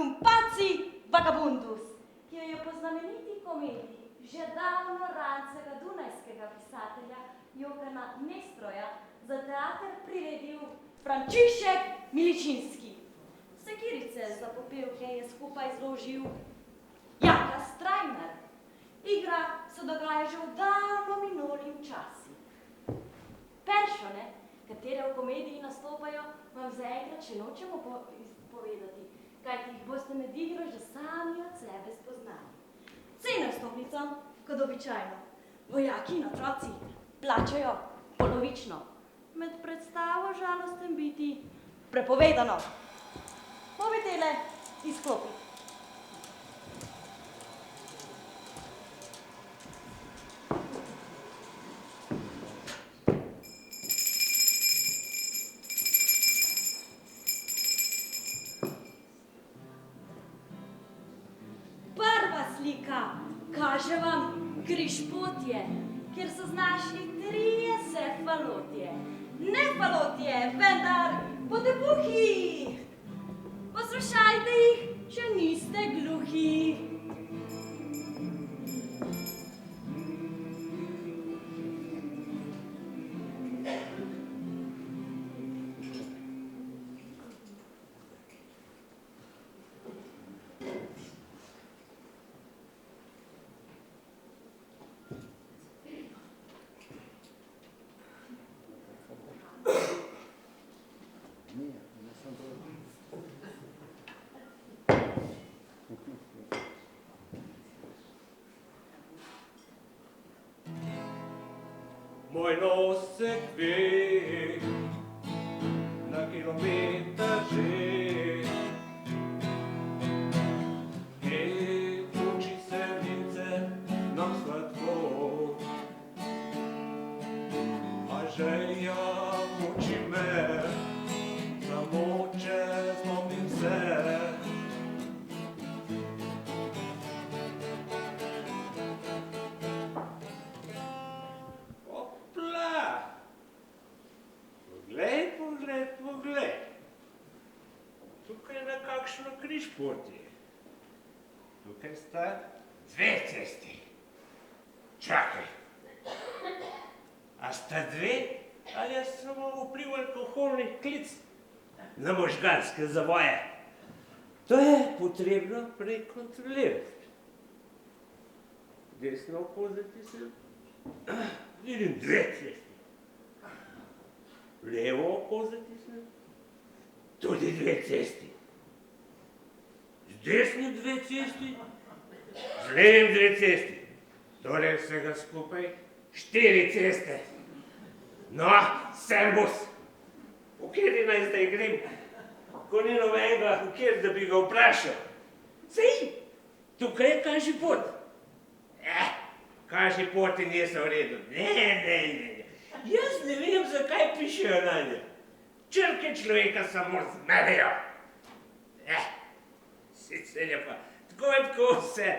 un pazzi vagabundus, ki jo je po znameniti komediji že davno rancega dunajskega pisatelja Johana Nestroja za teater priredil Frančišek Miličinski. Sekirice za popevke je skupaj zložil Jaka Strajner. Igra se dogaja že v davno minulim časi. Peršone, katere v komediji nastopajo, vam zaenkrat še nočemo povedati, kajti jih boste med igro že sami od sebe spoznali. Cena vstopnica, kot običajno. Vojaki in otroci plačajo polovično. Med predstavo žalosten biti prepovedano. Mobitele izklopiti. Kaže vam križpotje, kjer so znašli 3 cefalotje. Ne falotje, vendar potepuhi. Poslušajte jih, če niste gluhi. Moj nos se kve, na kilometer že. Uči se vince nam sladko, a želja muči me, samo če zlomim se. Poglej, tukaj na kakšno križpotje. Tukaj sta 2 cesti. Čakaj, a sta 2 ali je samo vpliv alkoholnih klic na možganske zavoje? To je potrebno prekontrolirati. Desno oko zatisnem, vidim 2 cesti. Levo oko zatisnem, tudi 2 cesti. Z desnim 2 cesti, z levim 2 cesti. Torej vsega skupaj 4 ceste. No, servus, v kateri naj zdaj grem? Ko ni nobenega, v kateri, da bi ga vprašal. Sej, tukaj je kaži pot. Kaži poti niso v redu. Ne. Jaz ne vem, zakaj pišejo na nje. Črke človeka samo zmedejo. Sicer je pa tako vse.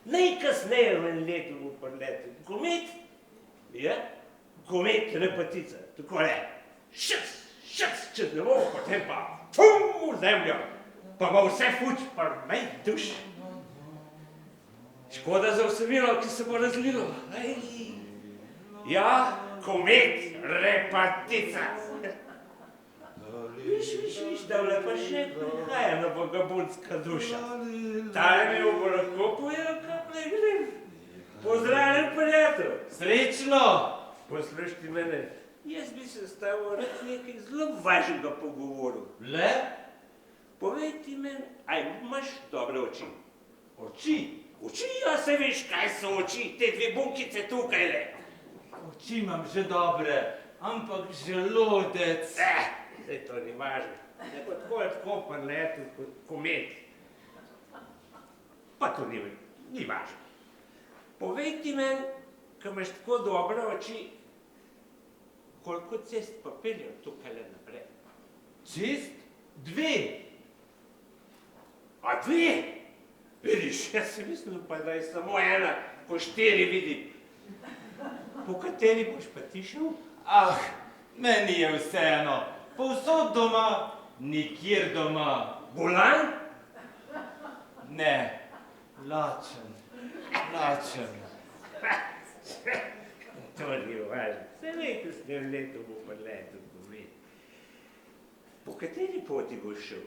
Najkasneje v letu v podletu. Komet, komet lepotica. Takole, šaks, čez nebo, potem pa fum v zemljo. Pa bo vse fuč, pa mej duš. Škoda za vsebino, ki se bo razlilo. Ja, komet, repatica. Viš, da vle pa še prihaja na vagabundska duša. Ta je mi bo lahko pojel, kam ne grem. Pozdravljen, prijatelj. Srečno. Poslušajte mene, jaz bi se s tabo rad nekaj zelo važnega pogovoril. Le? Povej ti meni, aj imaš dobre oči? Oči? Oči, ja se veš, kaj so oči, te 2 bunkice tukaj le. Oči imam že dobre, ampak želodec. Zdaj to ni važno. Ne pa tako pa letu kot komet. Pa to ni važno. Povej ti meni, ko imaš tako dobre oči, koliko cest pa peljejo tukaj le naprej? Cest? 2. A 2? Vidiš, jaz sem mislil pa, da je samo 1, ko 4 vidim. Po kateri boš pa ti šel? Meni je vseeno. Povsod doma, nikjer doma. Bolan? Ne, lačen, lačen. To ni važno. Vse letošnjem letu bo pa leto poved. Po kateri poti boš šel?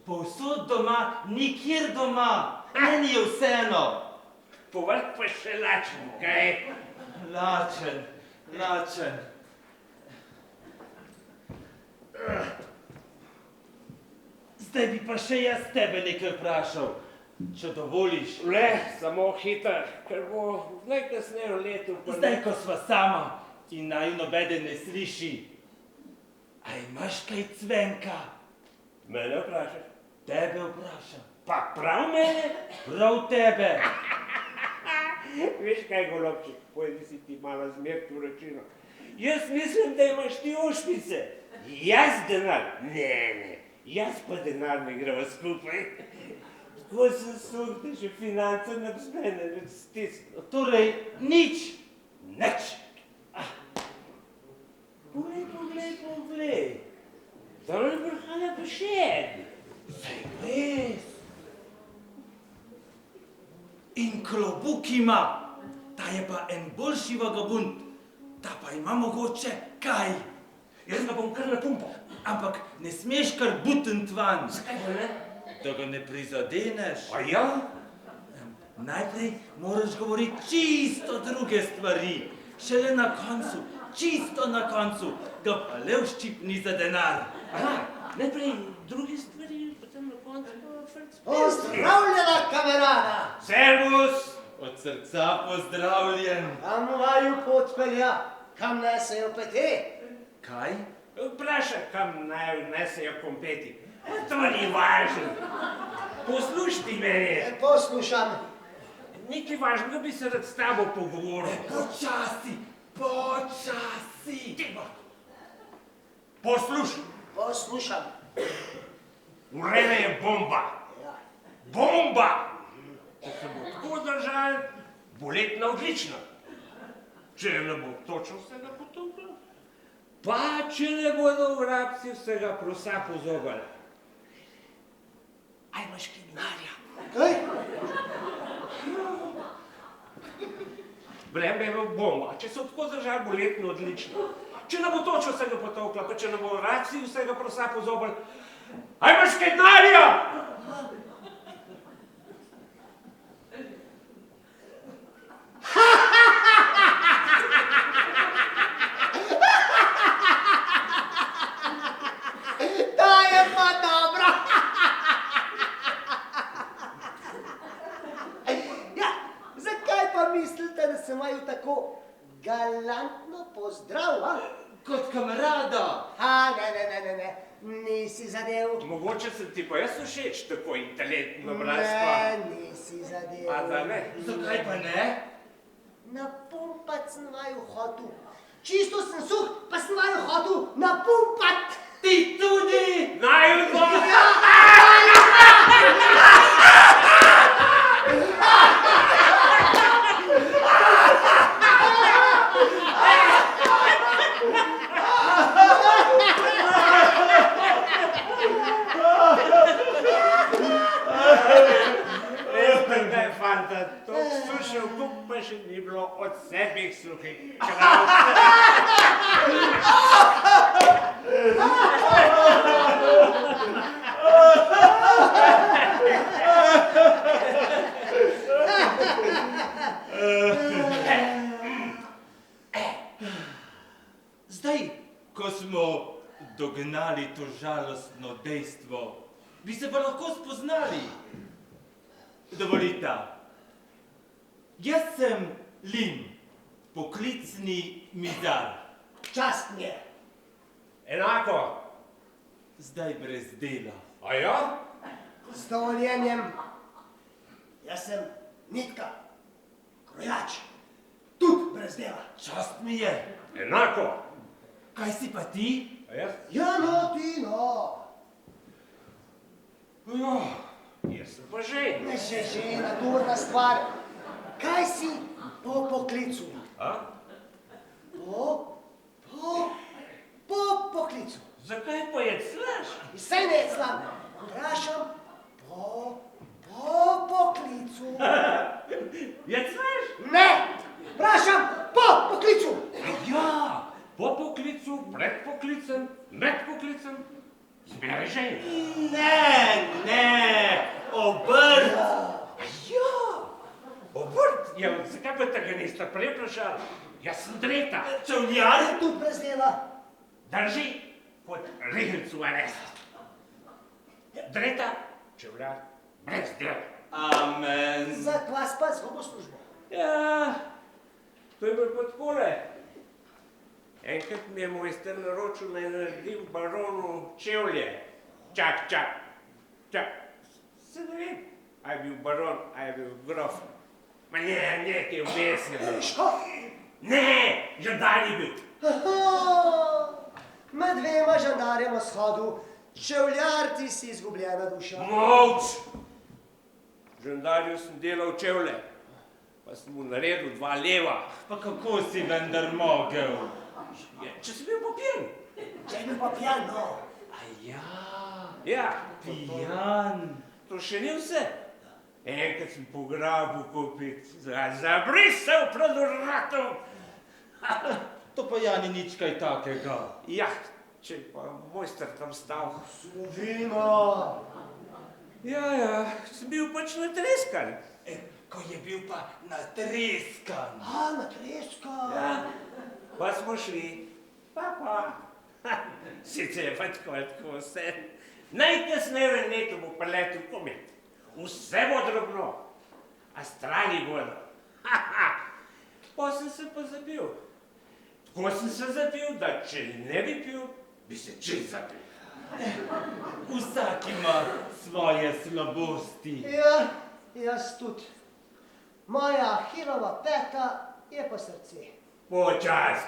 Povsod doma, nikjer doma. Meni je vseeno. Povrh pa še lačen, kaj? Lačen, lačen. Zdaj bi pa še jaz tebe nekaj vprašal, če dovoliš. Le, samo hiter, ker bo v najkasnejem letu pa... Zdaj, ko sva sama in naju nobeden ne sliši, a imaš kaj cvenka? Mene vprašaš? Tebe vprašam. Pa prav mene? Prav tebe. Veš kaj, golobček, pojdi si ti malo zmer tu rečino. Jaz mislim, da imaš ti ošpice. Jaz denar? Ne. Jaz pa denar ne greva skupaj. Tako sem suh, da že finance ne bi mene več stisnil. Torej, nič. Nič. Poglej. Zdaj je vrhala pa še eni. Saj res. In klobuk ima. Ta je pa en boljši vagabund. Ta pa ima mogoče kaj. Jaz ga bom kar napumpal. Ampak ne smeš kar butnt van. Zakaj pa ne? Da ga ne prizadeneš. A ja? Najprej moraš govoriti čisto druge stvari. Šele na koncu, čisto na koncu, ga pa le vščipni za denar. Aha, najprej druge stvari, potem na koncu pa frc. Pozdravljena, kamerada! Servus! Od srca pozdravljen. Kam vaju pot pelja? Kam nesejo pete? Kaj? Vprašaj, kam naj nesejo kompeti. To ni važno. Poslušaj me. Poslušam. Nekaj važnega bi se rad s tabo pogovoril. Počasi, počasi. Poslušaj, Poslušam. vreme je bomba. Ja. Bomba! Če se bo tako držal, bo letna odlična. Če ne bo točno vsega potopila, pa če ne bodo vrabci vsega prosa pozobali. A imaš kaj denarja? Kaj? Vreme je bomba. Če se tako držal, bo letno odlično. Če ne bo točno vsega potopila, pa če ne bo vrabci vsega prosa pozobali, a imaš kaj denarja? Ta je pa dobra. Ja, zakaj pa mislite, da sem vaju tako galantno pozdrav, a? Kot kamerada. Ne. Nisi zadev. Mogoče sem ti pa jaz všeč, tako intelektualno bratstvo. Ne, nisi zadev. A da ne? Zakaj pa ne? Napumpat sem vaju hotel. Čisto sem suh, pa sem vaju hotel napumpat. Ti tudi! Naju dva! Fanta, to slušal kup pa še ni bilo od sebih suhih krav. Zdaj, ko smo dognali to žalostno dejstvo, bi se pa lahko spoznali. Dovolita. Jaz sem Lim, poklicni mizar. Čast mi je. Enako. Zdaj brez dela. A ja? S dovoljenjem. Jaz sem nitka, krojač, tudi brez dela. Čast mi je. Enako. Kaj si pa ti? A jaz? Ja, no, ti no. Ja, jaz sem pa že. Ne že naturna stvar. Kaj si po poklicu? A? Po poklicu. Zakaj pa je claš? Saj ne slam. Vprašam po Ja znaš? Ne! Vprašam po poklicu! Ja, po poklicu, pred poklicem, med poklicem, zmeraj žen. Ne, obrt. Ja, obrt. Ja, zakaj pa tega niste prej vprašali? Jaz sem Dreta. Čevljar. Tu brez dela. Drži kot regelcu arest. Dreta, čevljar, brez dela. Amen. Za kvas pa zgubo službo. Ja, to je bilo pa takole. Enkrat mi je mojster naročil, naj naredim baronu čevlje. Čak. Se ne vem, a je bil baron, a je bil grof. Ma ne, kaj vmes je bil. Škof! Ne, žandar je bil. Med dvema žandarjema shodu, čevljar ti si izgubljena duša. Molč! Žandarju sem delal čevlje, pa sem mu naredil 2 leva. Pa kako si vendar mogel? Ja, če sem bil popijen. Če bi pa pijan, no. Ja, Ja, pijan. to še ni vse. Enkrat sem pograbil kupit, zabrisal pred vratom. To pa ja ni nič kaj takega. Ja, če pa mojster tam stal. Vino! Ja, sem bil pač natreskan. Ko je bil pa natreskan. Na treska! Ja, pa smo šli. Pa. Sicer je pa tako vse. Najkasneje v letu bo preletel komet. Vse bo drobno, a strani bodo. Pa sem se pa zapil. Tako sem se zapil, da če ne bi pil, bi se čist zapil. Vsak ima svoje slabosti. Ja, jaz tudi. Moja Ahilova peta je pa srce. Počas.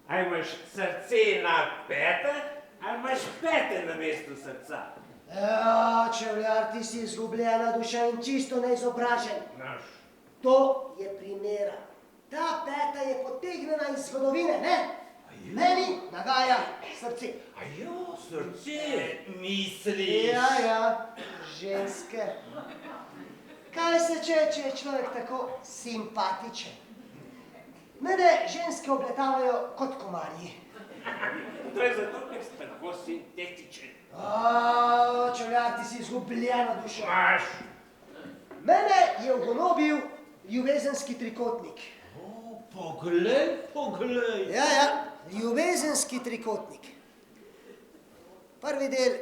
A imaš srce na petah, ali imaš pete na mestu srca? Ja, čevljar, ti si izgubljena duša in čisto neizobražen. Naš. To je primera. Ta peta je potegnjena iz zgodovine, ne? Meni nagaja srce. Ajo, srce. Misliš? Ja, ženske. Kaj se če je človek tako simpatičen? Mene ženske obletavajo kot komarji. To je zato, ker si tako sintetičen. Čevljar, ti si izgubljena duša. Maš. Mene je ugonobil ljubezenski trikotnik. Poglej. Ja, ljubezenski trikotnik. Prvi del,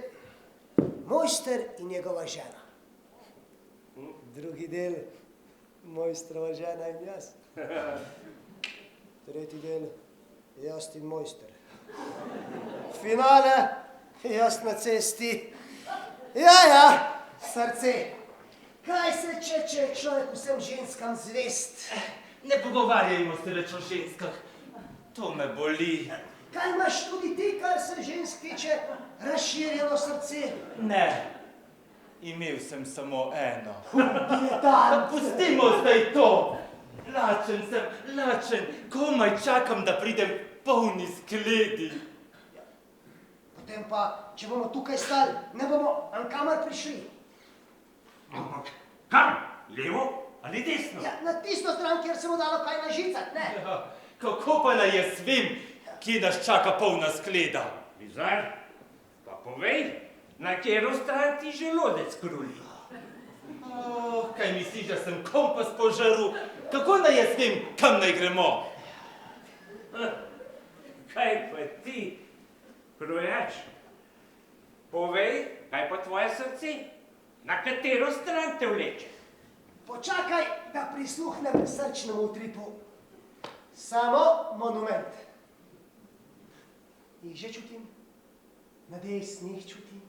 mojster in njegova žena. Drugi del, mojstrova žena in jaz. Tretji del, jaz in mojster. Finale, jaz na cesti. Ja, srce. Kaj se če je človek vsem ženskam zvest? Ne pogovarjajmo se reč o ženskah. To me boli. Kaj imaš tudi ti, kar se žensk tiče, razširjeno srce? Ne. Imel sem samo eno. Diletant! Pustimo zdaj to. Lačen. Komaj čakam, da pridem polni skledi. Potem pa, če bomo tukaj stali, ne bomo nikamor prišli. Ampak kam? Levo ali desno? Ja, na tisto stran, kjer se bo dalo kaj nažicati, ne? Ja, kako pa naj jaz vem, kje nas čaka polna skleda? Bizar, pa povej, na katero stran ti želodec kruli. Kaj misliš, da sem kompas požaril? Kako naj jaz vem, kam naj gremo? Kaj pa ti, krojač? Povej, kaj pa tvoje srce? Na katero stran te vleče? Počakaj, da prisluhnem srčnemu utripu. Samo monument. Jih že čutim, na desnih čutim,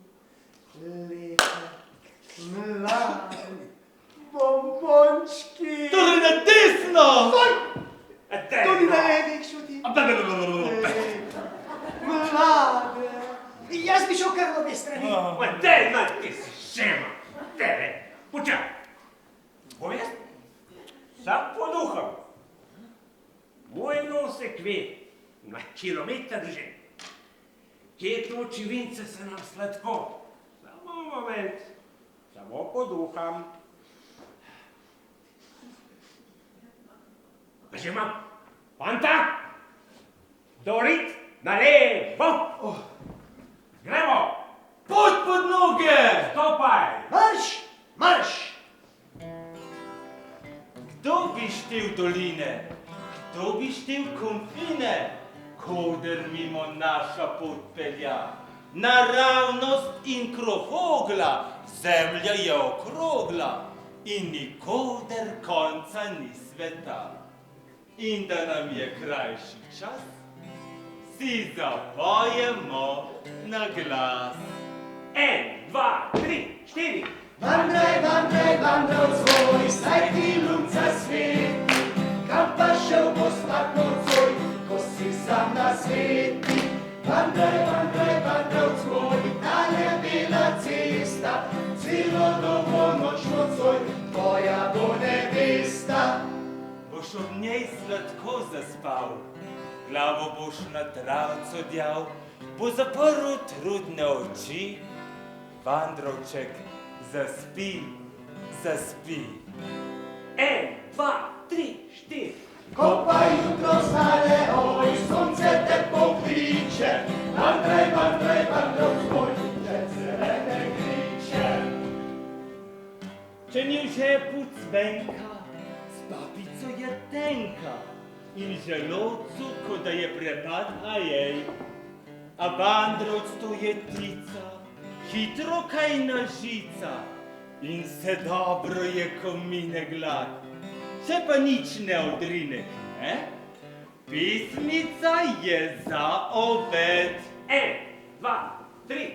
lepe, mlade, bombončki. Torej na desno! Stoj! Daj, Tudi no. na levih čutim, lepe, mlade. Jaz bi šel kar v obe strani. Ma daj, no, ti si šema. Tebe, počakaj. Bo jaz sam poduham. Moj nos se kve na kilometer že. Kje to čivince se nam sladko? Samo moment, samo poduham. A že mám Fanta? Dorit na levo. Gremo. Pod pod noge! Stopaj. Marš, marš! Kdo bi štel doline? Kdo bi štel konfine? Koder mimo naša pot pelja. Naravnost in krohogla, zemlja je okrogla in nikoder konca ni sveta. In da nam je krajši čas, si zapojemo na glas. 1, 2, 3, 4. Vandraj, vandraj, vandral svoj, saj ti lunca sveti. Kam pa šel bo spat nocoj, ko si sam na sveti. Vandraj, vandraj, vandral svoj, tale bela cesta. Celo dolgo noč nocoj, tvoja bo nevesta. Boš ob njej sladko zaspal, glavo boš na travco djal, bo zaprl trudne oči. Vandrovček, zaspi, zaspi. 1, 2, 3, 4. Ko pa jutro stane, oj, sonce te pokliče. Vandraj, vandraj, vandral svoj, čez zelene griče. Če ni v žepu cvenka, s papico je tenka in želodcu, ko da je prepad, ajej. A vandrovc to je tica, hitro kaj na žica in se dobro je, ko mine glad. Če pa nič ne odrine, ne? Pismica je za obed. 1, 2, 3,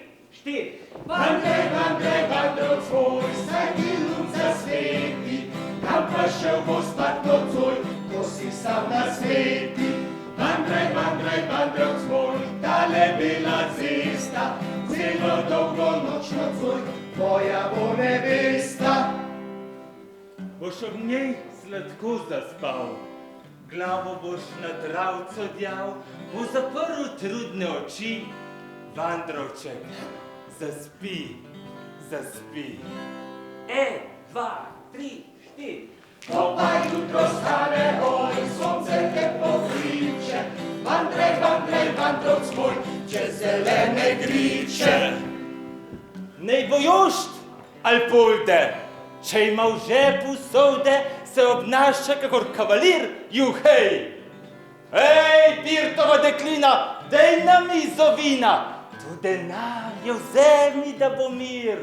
4. Vandraj, vandraj, vandral svoj, saj ti lunca sveti. Kam pa šel bo spat nocoj, ko si sam na sveti. Vandraj, vandraj, vandral svoj, tale bela cesta. Celo dolgo noč nocoj, tvoja bo nevesta. Boš ob njej sladko zaspal, glavo boš na travco djal, bo zaprl trudne oči. Vandrovček, zaspi, zaspi. 1, 2, 3, 4. Ko pa jutro stane, oj, sonce te pokliče. Vandraj, vandraj, vandral svoj, čez zelene griče. Nej bo jošt, Alpolde, če ima v žepu solde, se obnaša kakor kavalir, juhej. Ej, Pirtova deklina, dej nam mizo vina, tu denar je vzemi, da bo mir.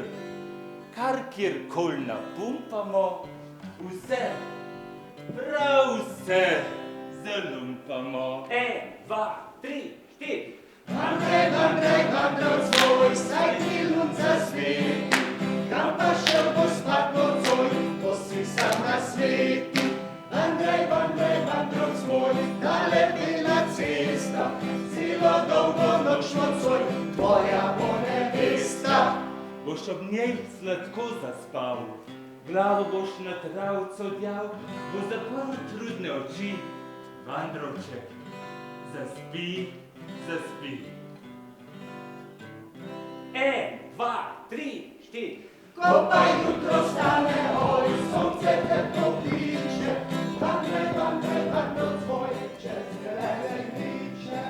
Kar kjerkol napumpamo, vse, prav vse zalumpamo. 1, 2, 3, 4. Vandraj, vandraj, vandral svoj, saj ti lunca sveti. Kam pa šel bo spat nocoj, ko si sam na sveti. Vandraj, vandraj, vandral svoj, tale bela cesta. Celo dolgo noč nocoj, tvoja bo nevesta. Boš ob njej sladko zaspal, glavo boš na travco djal, bo zaprl trudne oči. Vandrovček, zaspi, zaspi. 1, 2, 3, 4. Ko pa jutro stane, oj, sonce te pokliče. Vandraj, vandraj, vandral svoj, čez zelene griče.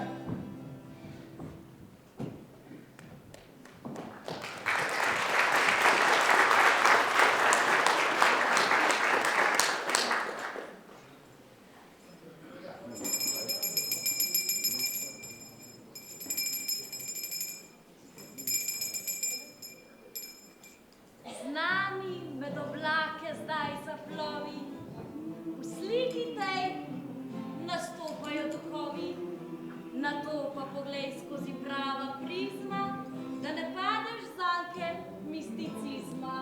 Z nami med oblake zdaj zaplovi, v sliki tej nastopajo duhovi, nato pa poglej skozi prava prizma, da ne padeš v zanke misticizma.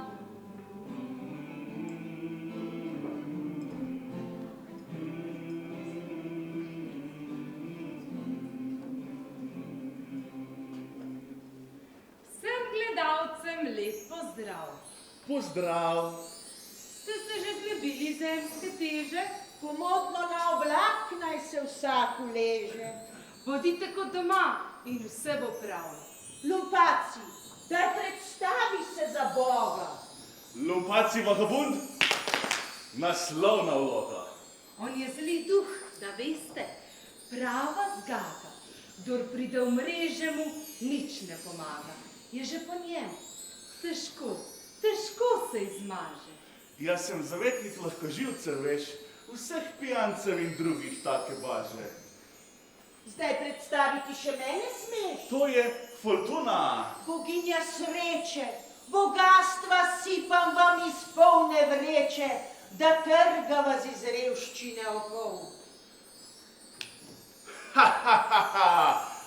Vsem gledalcem lep pozdrav. Pozdrav. Ste se že znebili zemske teže? Komotno na oblak naj se vsak uleže. Bodite kot doma in vse bo prav. Lumpaci, daj predstavi se za Boga. Lumpaci vagabund, naslovna vloga. On je zli duh, da veste, prava zgaga. Kdor pride v mreže, mu nič ne pomaga. Je že po njem. Težko se izmaže. Jaz sem zavetnik lahkoživcev, veš, vseh pijancev in drugih take baže. Zdaj predstaviti še mene smeš? To je Fortuna. Boginja sreče, bogatstva sipam vam iz polne vreče, da trga vas iz revščine okol.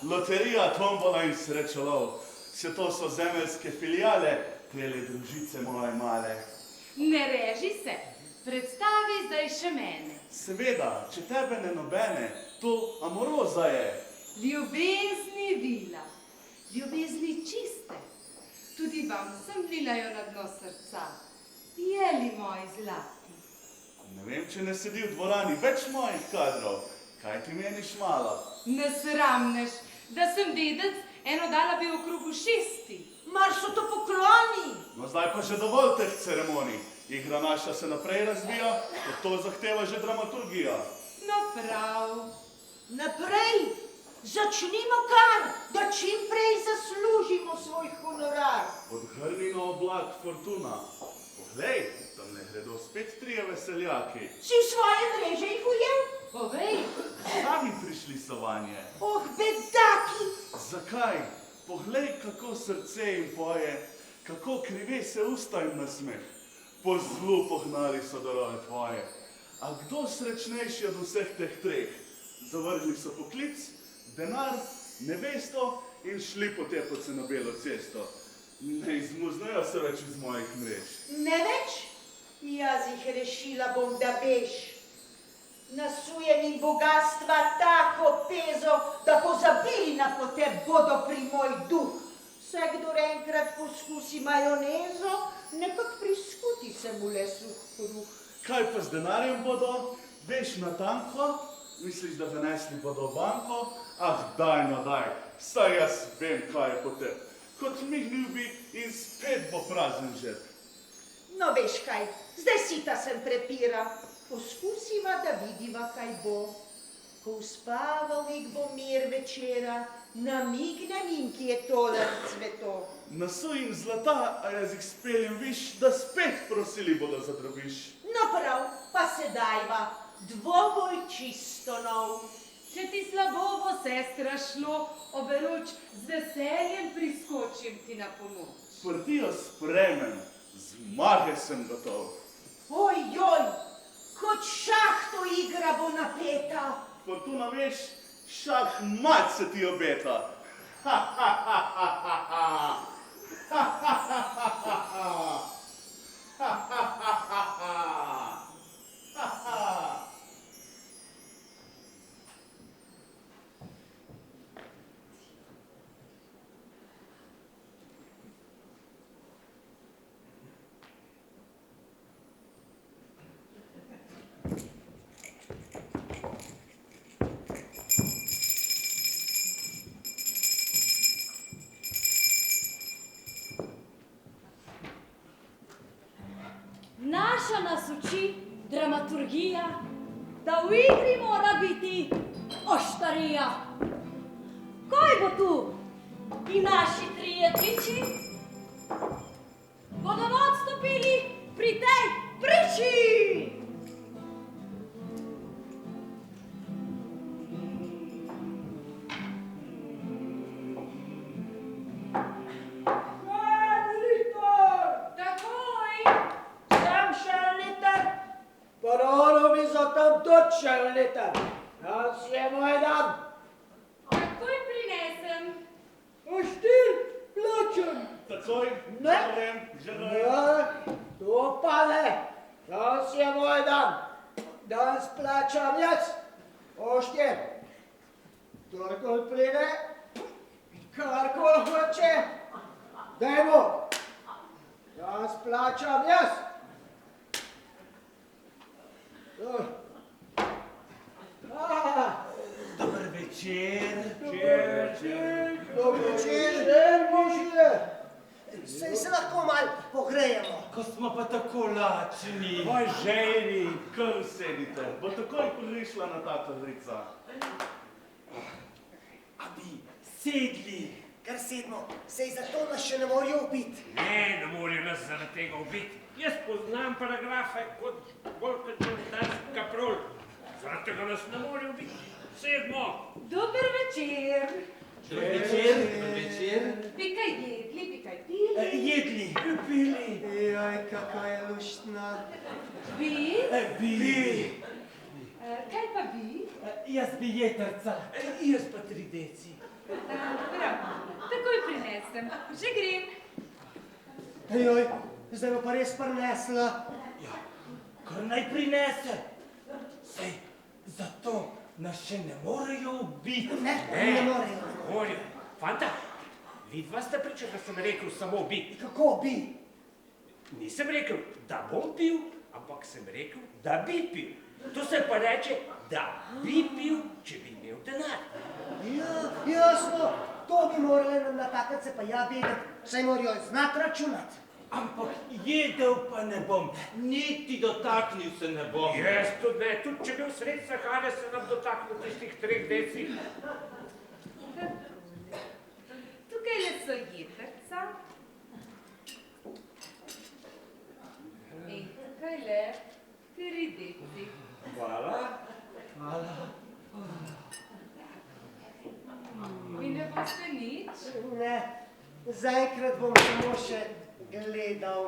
Loterija, tombola in srečolov. Vse to so zemeljske filijale, tele družice moje male. Ne reži se, predstavi zdaj še mene. Seveda, če tebe ne nobene, to amoroza je. Ljubezni vila, ljubezni čiste, tudi vam sem lilajo na dno srca. Jeli moji zlati. Ne vem, če ne sedi v dvorani več mojih kadrov. Kaj ti meniš malo? Ne sramneš, da sem dedec eno dala bi okrog v 6. Mar so to pokloni? No zdaj pa že dovolj teh ceremonij. Igra naša se naprej razvija, kot to zahteva že dramaturgija. No prav. Naprej, začnimo kar, da čim prej zaslužimo svoj honorar. Odgrni na oblak Fortuna. Poglej, tam ne gredo spet 3 veseljaki. Si v svoje mreže jih ujel? Povej, Sami prišli so vanje. Oh, bedaki! Zakaj? Poglej, kako srce jim poje, kako krive se usta jim nasmeh. Po zlu pognali so darove tvoje. A kdo srečnejši od vseh teh 3? Zavrgli so poklic, denar, nevesto in šli potepati se na belo cesto. Ne izmuznejo se več iz mojih mrež. Ne več? Jaz jih rešila bom, da veš. Nasujem jim bogatstva tako pezo, da pozabili na potep bodo pri moj duh. Vsakdor enkrat poskusi majonezo, nekak priskuti se mu le suh kruh. Kaj pa z denarjem bodo? Veš natanko? Misliš, da zanesli bodo v banko? Ah, daj, no daj, saj jaz vem, kaj je potep. Kot mi ljubi in spet bo prazen žep. No, veš kaj, zdaj sita sem prepira. Poskusiva, da vidiva, kaj bo. Ko uspaval jih bo mir večera, namignem jim, ki je tole cveto. Nasuj jim zlata, a jaz jih speljem, viš, da spet prosili bodo za drobiš. No prav, pa sedajva, dvoboj čisto nov. če ti slabo bo, sestra, šlo, oberoč z veseljem priskočim ti na pomoč. Partijo spremem, zmage sem gotov. Ojoj, kot šahto igra bo napeta. Fortuna, veš, šah mat se ti obeta. Ha, ha, ha, ha, ha, ha. Ha, ha, ha, ha, ha, ha. Ha, ha, ha, ha, ha. Ha, ha. Naša nas uči dramaturgija, da v igri mora biti oštarija. Kaj bo tu? I naši trije tiči bodo odstopili pri tej priči. Šel leta, danes je moj dan. Takoj prinesem. Štir, plačem. Takoj, Ne. že grem. Ja, to pa ne. Danes je moj dan. Danes plačam jaz. Oštir. Kdorkoli pride, karkoli hoče, dajmo. Danes plačam jaz. Dober večer. Dober večer, možine. Se lahko malo pogrejemo. ko smo pa tako lačni. Moj ženi. Kar sedite, bo takoj prišla na ta torica. A bi sedli. Kar sedmo, sej zato nas še ne morajo ubiti. Ne morajo nas zaradi tega ubiti. Jaz poznam paragrafe kot bolj kot žandarski kaprol. Zaradi tega nas ne morajo ubiti. Sedmo. Dober večer. Dober večer. Dober večer. Bi kaj jedli, bi kaj pili? Jedli. Pili. Joj, kako je luštno. Bi? Bi. Kaj pa bi? Jaz bi jetrca. Jaz pa 3 deci. Prav, takoj prinesem. Že grem. Joj, zdaj bo pa res prinesla. Ja, kar naj prinese. Sej, zato nas še ne morejo ubiti. Ne morejo. Morajo. Fanta, vidva ste pričali, da sem rekel samo bi. Kako bi? Nisem rekel, da bom pil, ampak sem rekel, da bi pil. To se pa reče, da bi pil, če bi imel denar. Ja, jasno, to bi morali nam natakati, se pa ja vedeti, saj morajo znati računati. Ampak jedel pa ne bom, niti dotaknil se ne bom. Jaz tudi ne, tudi če bil sred Sahare, se nam dotaknil tistih 3 deci. Tukaj le so jetrca. In tukaj le 3 deci. Hvala. Hvala. Vi ne boste nič? Ne, zaenkrat bom samo še gledal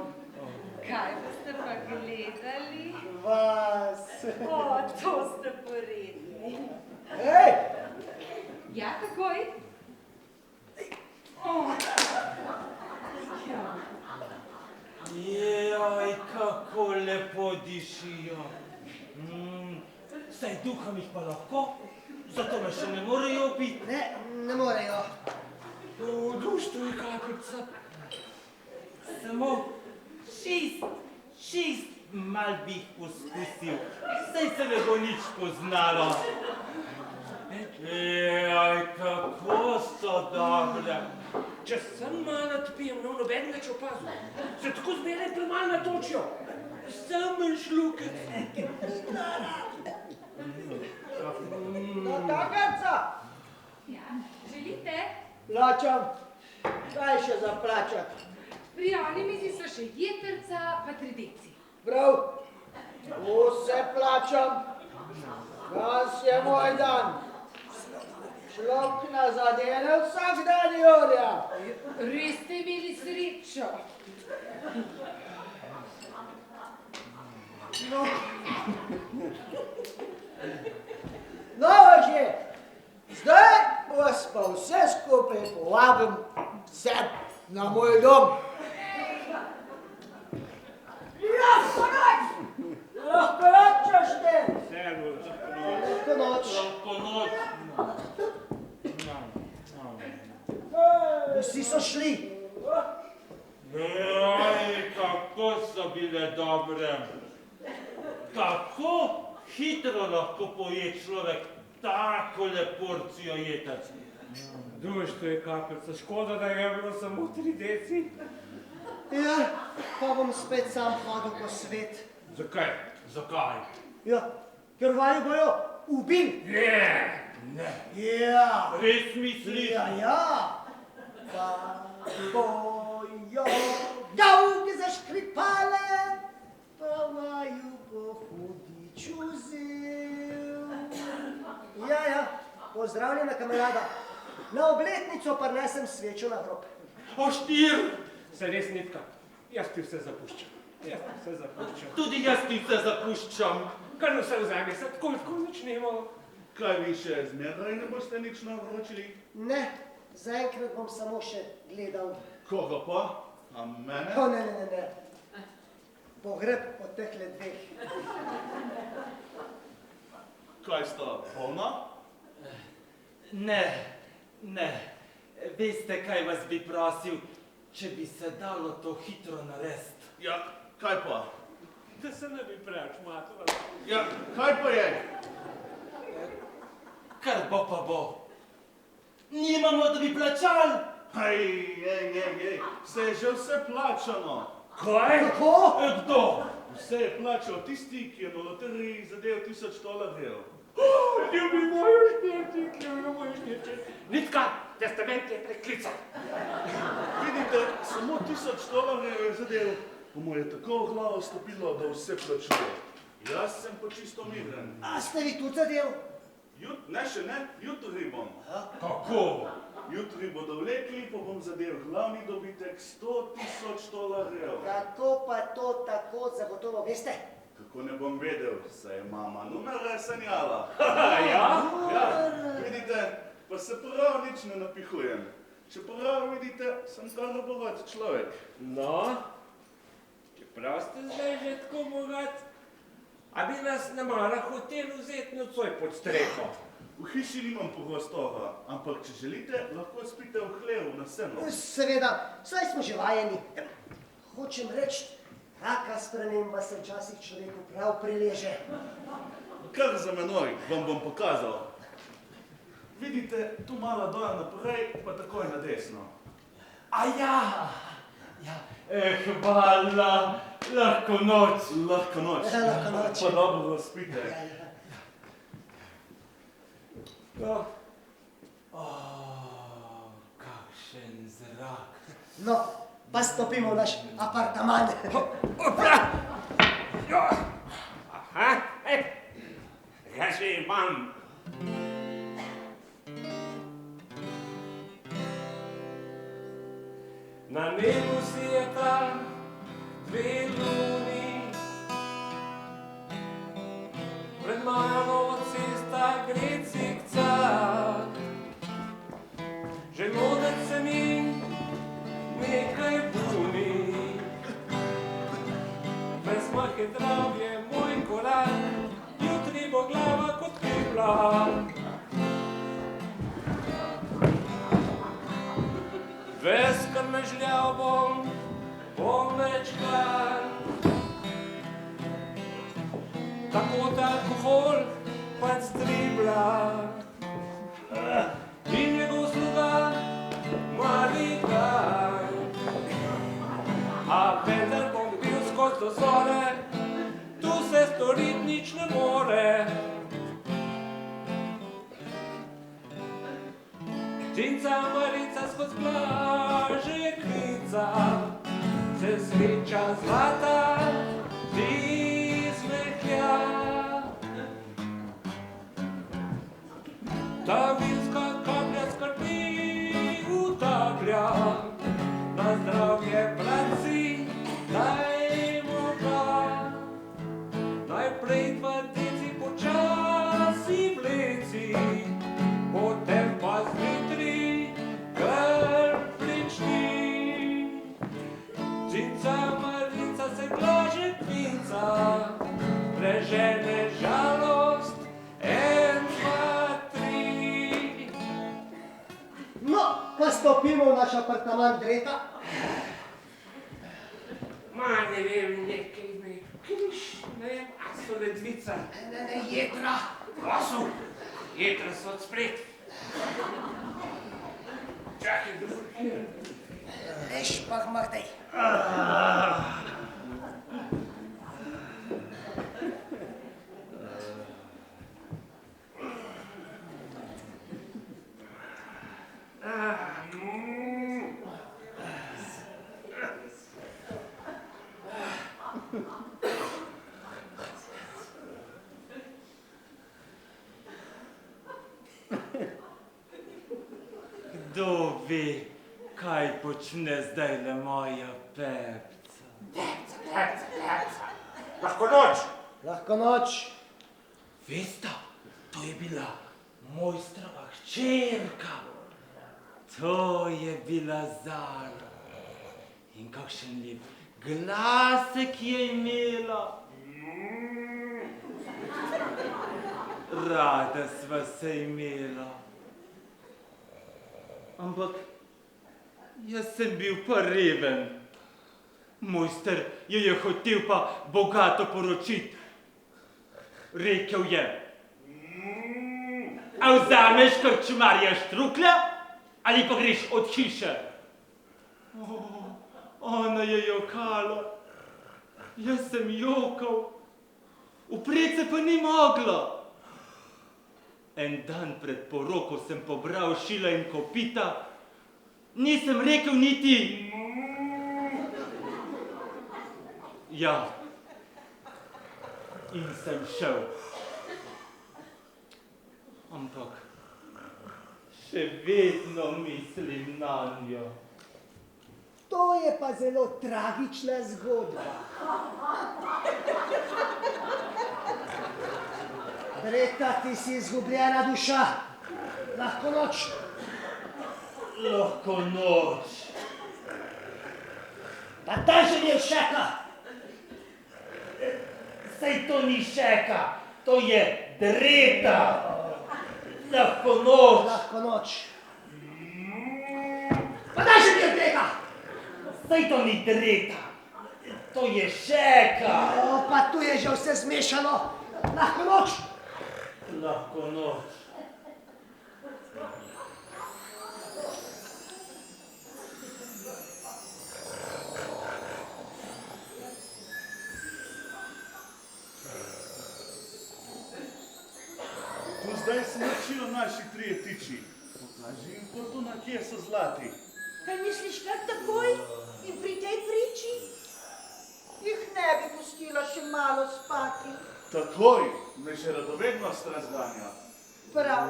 Kaj boste pa gledali? vas. O, to ste poredni. Hej! Ja, takoj. O, Joj, kako lepo dišijo. Saj duham jih pa lahko, zato me še ne morejo ubiti. Ne morejo. Društvo je kapljica. Samo 6 mal bi jih poskusil, saj se ne bo nič poznalo. Joj, kako so dobre. Če sem malo odpijem, noben več opazil. Se tako zmeraj premalo natočijo. Samo šlukec. Natakarca, ja, želite? plačam. Kaj še za plačati? Pri oni mizi so še jetrca pa 3 deci. Prav, vse plačam. Danes je moj dan. Človek na zadene vsak dan Jurja. Res ste imeli srečo. No, že, zdaj vas pa vse skupaj povabim sem na moj dom. Lahko noč! Lahko noč, čašte! Lahko noč! Lahko noč. Vsi so šli. Joj, kako so bile dobre. Kako hitro lahko poje človek takole porcijo jetrc. Društvo je kapljica. Škoda, da je bilo samo 3 deci. Ja, pa bom spet sam hodil po svet. Zakaj? Zakaj? Ja, ker vaju bojo ubili. Ne. Ja. Res misliš? Ja. Pa bojo dolge zaškripale, pa vaju bo hudič vzel. Ja, pozdravljena kamerada. Na obletnico prinesem svečo na grob. O 4! Se res nitka. Jaz ti vse zapuščam. Tudi jaz ti vse zapuščam. Kar vse vzemi, se tako nič nemo. Kaj vi še zmeraj ne boste nič navročili? Ne, zaenkrat bom samo še gledal. Koga pa? A mene? O, ne. Pogreb od tehle 2. Kaj sta, polna? Ne. Veste, kaj vas bi prosil, če bi se dalo to hitro narediti. Ja, kaj pa? Da se ne bi preveč matala. Ja, kaj pa je? Kar bo pa bo. Nimamo, da bi plačali. Ej, se je že vse plačano. Kaj? Kako? Kdo? Vse je plačal tisti, ki je na loteriji zadel $1000. Ljubi moj števček, ljubi moj števček. Nitka, testament je preklical. Vidite, samo $1000 je zadel, pa mu je tako v glavo stopilo, da vse plačuje. Jaz sem pa čisto miren. A ste vi tudi zadev? Ne, še ne, jutri bom. Kako? Jutri bodo vlekli, pa bom zadel glavni dobitek $100,000. Kako pa to tako zagotovo veste? Kako ne bom vedel, saj je mama numere sanjala. Ja? Ja, vidite, pa se prav nič ne napihujem. Čeprav vidite, sem kar bogat človek. No, čeprav ste zdaj že tako bogat, a bi nas ne mara hotel vzeti nocoj pod streho. V hiši nimam pogostoga, ampak če želite, lahko spite v hlevu na senu. Seveda, saj smo že vajeni. Hočem reči, taka sprememba se včasih človeku prav prileže. Kar za menoj, vam bom pokazal. Vidite, tu malo dol naprej, pa takoj na desno. A ja, hvala, lahko noč. Lahko noč. Lahko noč. Pa dobro spite. No, Kakšen zrak. No, pa stopimo v naš apartman. aha, ja že imam. Na nebu svijeta dve luni, pred mano cesta gre cikcak. Že modec se mi nekaj buni, brez mahe drav je moj korak, jutri bo glava kot kibla. Ves krmežljal bom večkrat, tako da alkohol pač stribla. In njegov sluga mali kaj, a vendar bom bil skozi do zore, tu se storit nič ne more. Cinca Marica skozi plaže klica, se sreča zlata ti smehlja. Ta vinska kaplja skrbi utaplja, na zdravje bratci dajmo ga. Najprej 2 deci počasi vleci, potem pa z litri kar plični. Cinca Marica se glaže kvinca, prežene žalost, 1, 2, 3. No, pa stopimo v naš apartman Dreta. Ma ne vem, nekaj me križ, ne vem, a so ledvica. Ne, jedra. Osu, jedra so od spred. Čakaj, da furkiram. Veš pa hmrdej. Kdo ve, kaj počne zdajle moja pepca? Pepca. Lahko noč. Lahko noč. Veste, to je bila mojstrova hčerka. To je bila Zara. In kakšen lep glasek je imela. Rada sva se imela. Ampak jaz sem bil pa reven. Mojster jo je hotel pa bogato poročiti. Rekel je, a vzameš krčmarja štruklja ali pa greš od hiše? Ona je jokala. Jaz sem jokal. Upret se pa ni mogla. En dan pred poroko sem pobral šila in kopita. Nisem rekel niti... Ja. In sem šel. Ampak še vedno mislim nanjo. To je pa zelo tragična zgodba. Greta, ti si izgubljena duša. Lahko noč. Lahko noč. Pa daj že nje šeka. Saj to ni šeka, to je dreta. Lahko noč. Lahko noč. Pa daj že nje tega. Saj to ni dreta, to je šeka. O, pa tu je že vse zmešano. Lahko noč. Lahko noč. Tu zdaj se načijo naši trije tiči. Pokaži jim fortuna, kje so zlati. Kaj misliš kar takoj in pri tej priči? Jih ne bi pustila še malo spati. Takoj, me še radovednost razganja. Prav.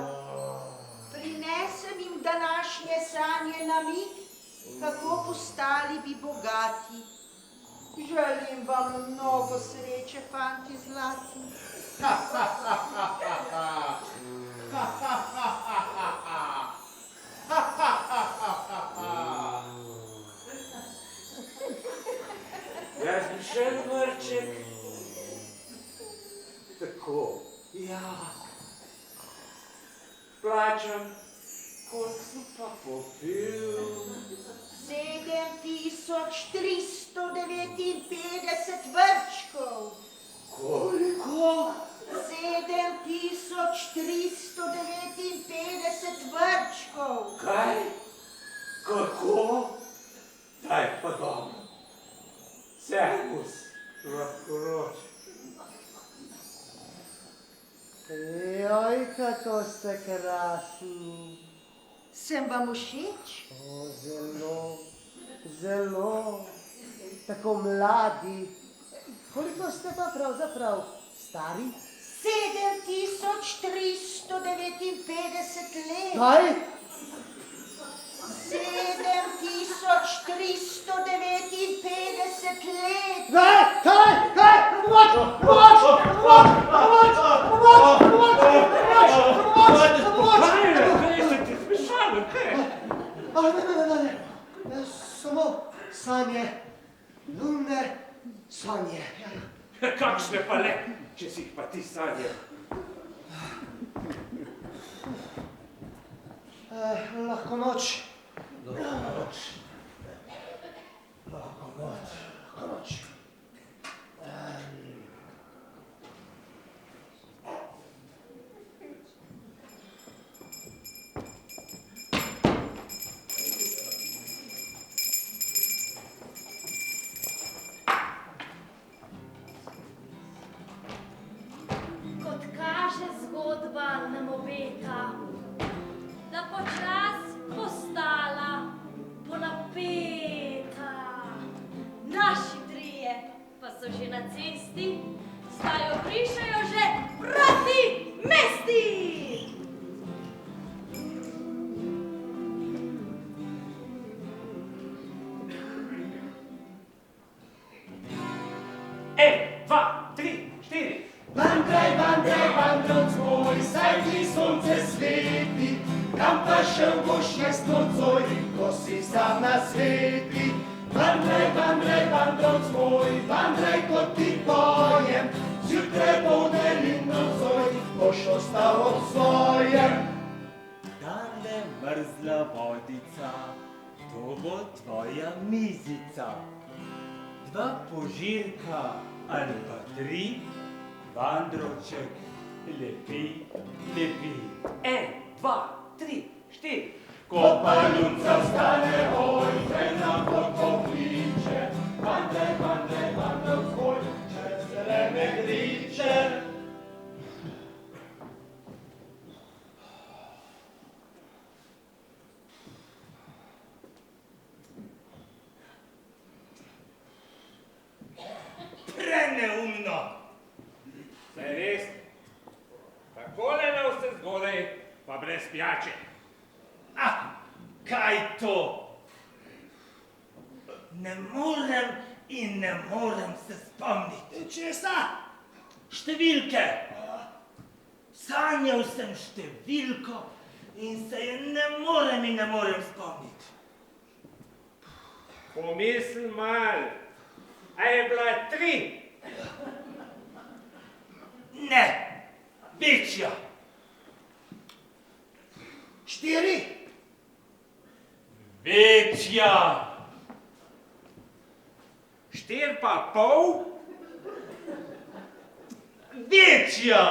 Prinesem jim današnje sanje namig, kako postali bi bogati. Želim vam mnogo sreče, fanti zlati. Jaz bi še en vrček. Tako, ja. Plačam, koliko sem pa popil. 7359 vrčkov. Koliko? 7359 vrčkov. Kaj? Kako? Daj pa dobro. Servus, lahko noč. Joj, kako ste krasni. Sem vam všeč? O, zelo, zelo. Tako mladi. Koliko ste pa pravzaprav stari? 7359 let. Kaj? 7359 let. Kaj? Pomoč! Kaj se ti zmešalo, kaj? Ne. Samo sanje. Lumne sanje. Kakšne pa le, če si jih pa ti sanjal. Lahko noč. Kot kaže zgodba nam obeta, da počas postala ponapeta. Naši trije pa so že na cesti, zdaj obrišajo že proti mesti. En, dva, tri, štiri. Vandraj, vandrovc moj, saj ti sonce sveti, kam pa šel boš jaz nocoj, ko si sam na sveti. Vandraj, vandrovc moj, vandraj, kot ti pojem, zjutraj, poldne in nocoj, boš ostal ob svojem. Tale mrzla vodica, to bo tvoja mizica. 2 požirka ali pa 3, vandrovček lepi. En, dva, tri, štiri. Ko pa ljudca vstane, oj, žena kot pokliče, zgodaj, pa brez pijače. Kaj to? Ne morem in ne morem se spomniti. Česa? Številke. Sanjal sem številko in se je ne morem spomniti. Pomisl mal, a je bila 3? Ne, večja. 4? Večja. 4 pa pol? Večja.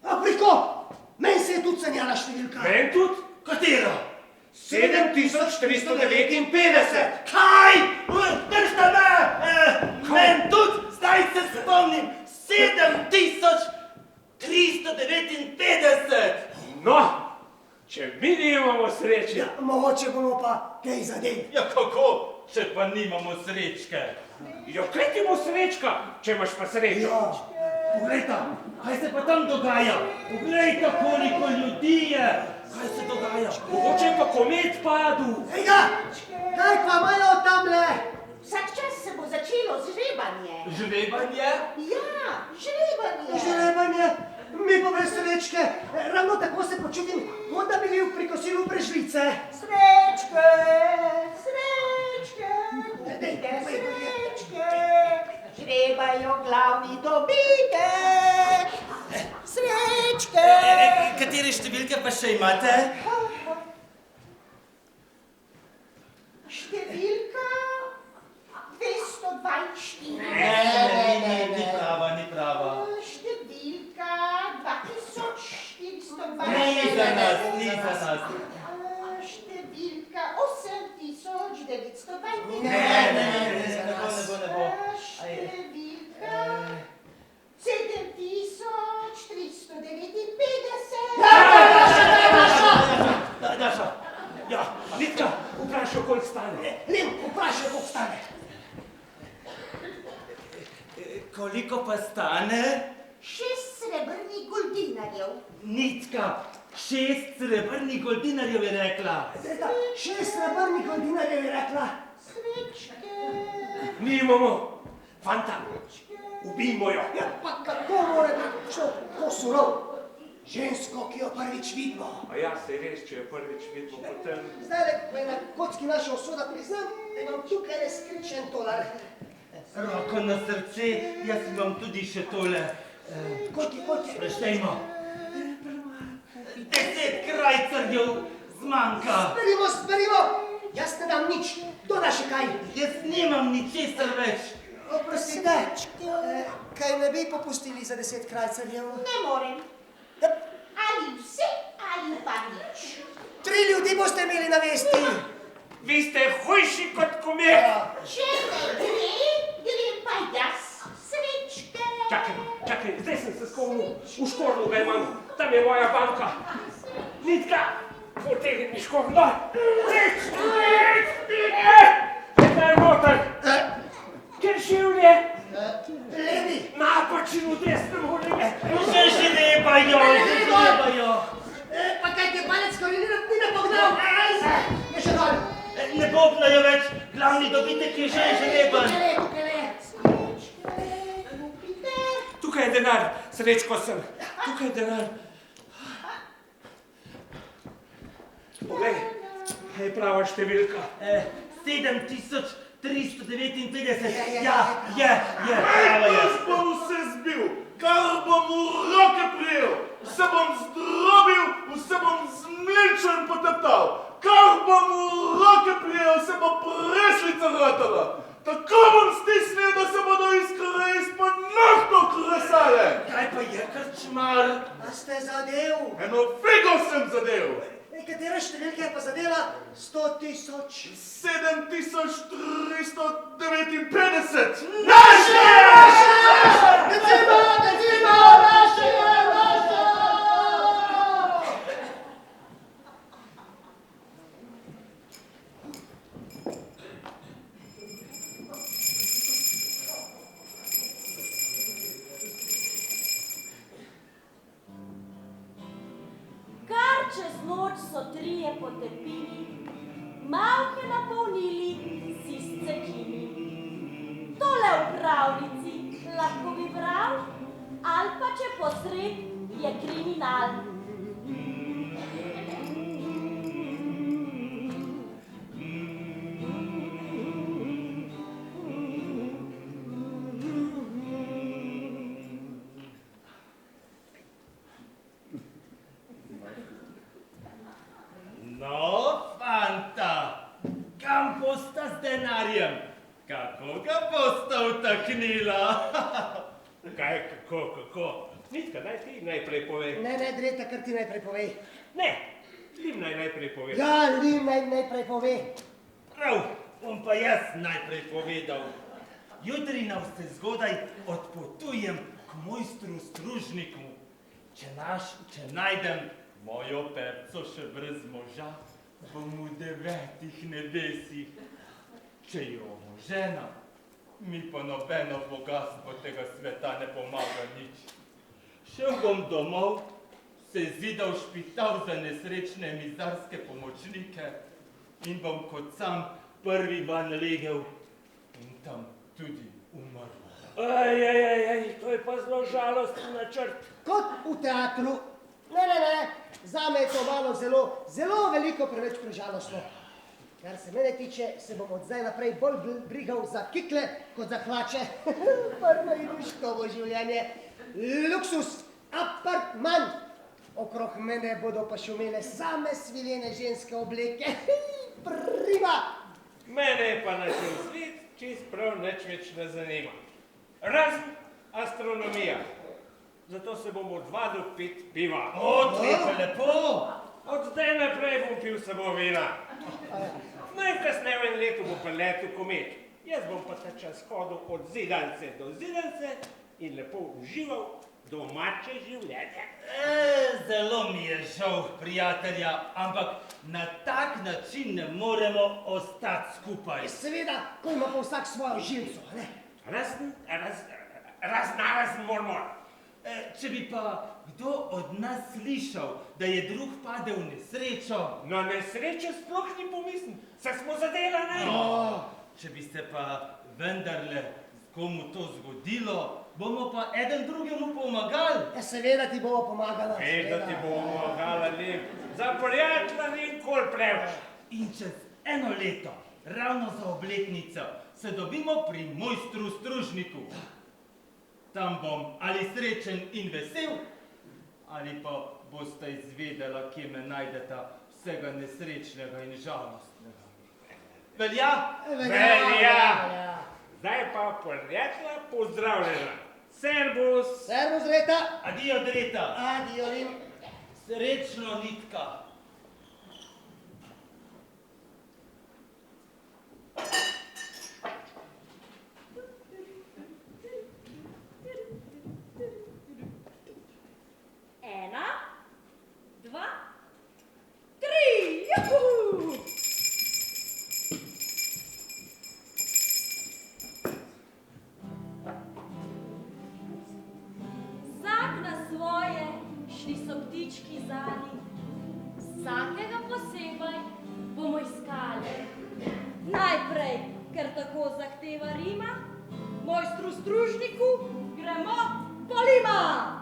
Apriko, meni se je tudi sanjala številka. Meni tudi? Katera? 7359. Kaj? Držite me! Men tudi, zdaj se spomnim. 7359. No, če mi nimamo sreče. Ja, mogoče bomo pa kaj zadeli. Ja, kako, če pa nimamo srečke? Jo, kaj ti bo srečka, če imaš pa srečo? Ja, Poglejta, kaj se pa tam dogaja? Poglejta, koliko ljudi je. Kaj se dogaja? Mogoče je pa komet padel. ej ga, kaj pa malo tamle? Vsak čas se bo začelo žrebanje. Žrebanje? Ja, žrebanje. Žrebanje, mi pa brez srečke. Ravno tako se počutim, kot da bi bil pri kosilu brežlice. Srečke, srečke, dobite srečke. Žrebajo glavni dobitek. Srečke. Katere številke pa še imate? Številka 242. Ni prava, ni prava. Številka 2422. Ni za nas, ni za nas. Številka 8922. Ne bo. Številka 7359. Daša, Ja, Litka, vprašaj, koliko stane. Lim, vprašaj, koliko stane. koliko pa stane? 6 srebrnih goldinarjev. Nitka, 6 srebrnih goldinarjev je rekla. 6 srebrnih goldinarjev je rekla. Srečke. Mi imamo fanta, ubijmo jo. Ja, pa kako mora biti človek tako surov? Žensko, ki jo prvič vidimo. A ja, se res, če jo prvič vidimo, potem... Zdaj, ko je na kocki naša usoda, priznam, da imam tukaj le skričen tolar. Roko na srce, jaz imam tudi še tole. Koliki? Preštejmo. 10 krajcarjev zmanjka. Zberimo! Jaz ne dam nič. Kdo da še kaj? Jaz nimam ničesar več. Oprostite, kaj ne bi popustili za 10 krajcarjev? Ne morem. Ali vse, ali pa nič. 3 ljudi boste imeli na vesti. Vi ste hujši kot komet. Če ne gre, grem pa jaz. Srečke. Čakaj, zdaj sem se spomnil. V Škorlu ga imam, tam je moja banka. Nitka, potegni Škorlo. Zdaj noter. Kršivlje. Levi. Napačen v desnem volime. Že želebajo. Pa kaj te palec koordinat ni napognal? Je še dol. Ne bobnajo več, glavni dobitek je že želeban. Tukaj je denar, Srečko sem. Tukaj je denar. Poglej, kaj je prava številka. 7359. Ja, prava je. Jaz bom vse zbil, kar bom v roke prijel. Vse bom zdrobil, vse bom zmlečil in poteptal. Kar bom v roke prijel, se bo preslica ratala. Tako bom stisnil, da se bodo iskre izpod nohto kresale. Kaj pa je, krčmar? A ste zadev? Eno figo sem zadev. Katera številka je pa zadela? 100 000. 7359. Naše! Decimo, naše! je potepili, malke napolnili si s cekini. Tole v pravljici lahko bi bral, ali pa če posred je kriminal. No, fanta, kam bosta z denarjem? Kako ga bosta vtaknila? Kaj, kako? Nitka, daj ti najprej povej. Ne, Dreta, kar ti najprej povej. Ne, Lim naj najprej povej. Ja, Lim naj najprej povej. Prav, bom pa jaz najprej povedal. Jutri navste zgodaj odpotujem k mojstru Stružniku. Če najdem mojo pepco še brez moža, bom v 9 nebesih. Če jo oženam, mi pa nobeno bogatstvo tega sveta ne pomaga nič. Šel bom domov, se zidal špital za nesrečne mizarske pomočnike in bom kot sam prvi van legel in tam tudi umrl. To je pa zelo žalostni načrt. Kot v teatru. Ne, zame je to malo zelo veliko preveč prežalostno. Kar se mene tiče, se bom od zdaj naprej bolj brigal za kikle kot za hlače. Prvo iluškovo življenje. Luksus, apartman. Okrog mene bodo pa šumele same sviljene ženske obleke. Prima. Mene pa način svet čist prav nič več ne zanima. Razen astronomija. Zato se bom od 2 do 5 piva. O, to je pa lepo! Od zdaj naprej bom pil samo vina. Najkasneje v enem letu bo pa letel komet. Jaz bom pa ta čas hodil od zidance do zidance in lepo užival domače življenje. Zelo mi je žal, prijatelja, ampak na tak način ne moremo ostati skupaj. Seveda, ko ima pa vsak svojo živco, ne? Razen mormor. Če bi pa kdo od nas slišal, da je drug padel v nesrečo. Na nesrečo sploh ni pomislim, saj smo zadelani. Če bi se pa vendarle komu to zgodilo, bomo pa eden drugemu pomagali. Ja, seveda ti bomo pomagala. Da ti bomo pomagali, Lim. Za prijatelja nikoli preveč. In čez 1 leto, ravno za obletnico, se dobimo pri mojstru Stružniku. Tam bom ali srečen in vesel, ali pa boste izvedela, kje me najdeta vsega nesrečnega in žalostnega. Velja? Velja! Zdaj pa prijatelja pozdravljena. Servus! Servus, Dreta! Adijo, Dreta! Adijo, Lim! Srečno, Nitka! Ena, 2, 3, juhu! Vsak na svoje, šli so ptički zali, vsakega posebej bomo iskali. Najprej, ker tako zahteva rima, mojstru Stružniku gremo po Lima!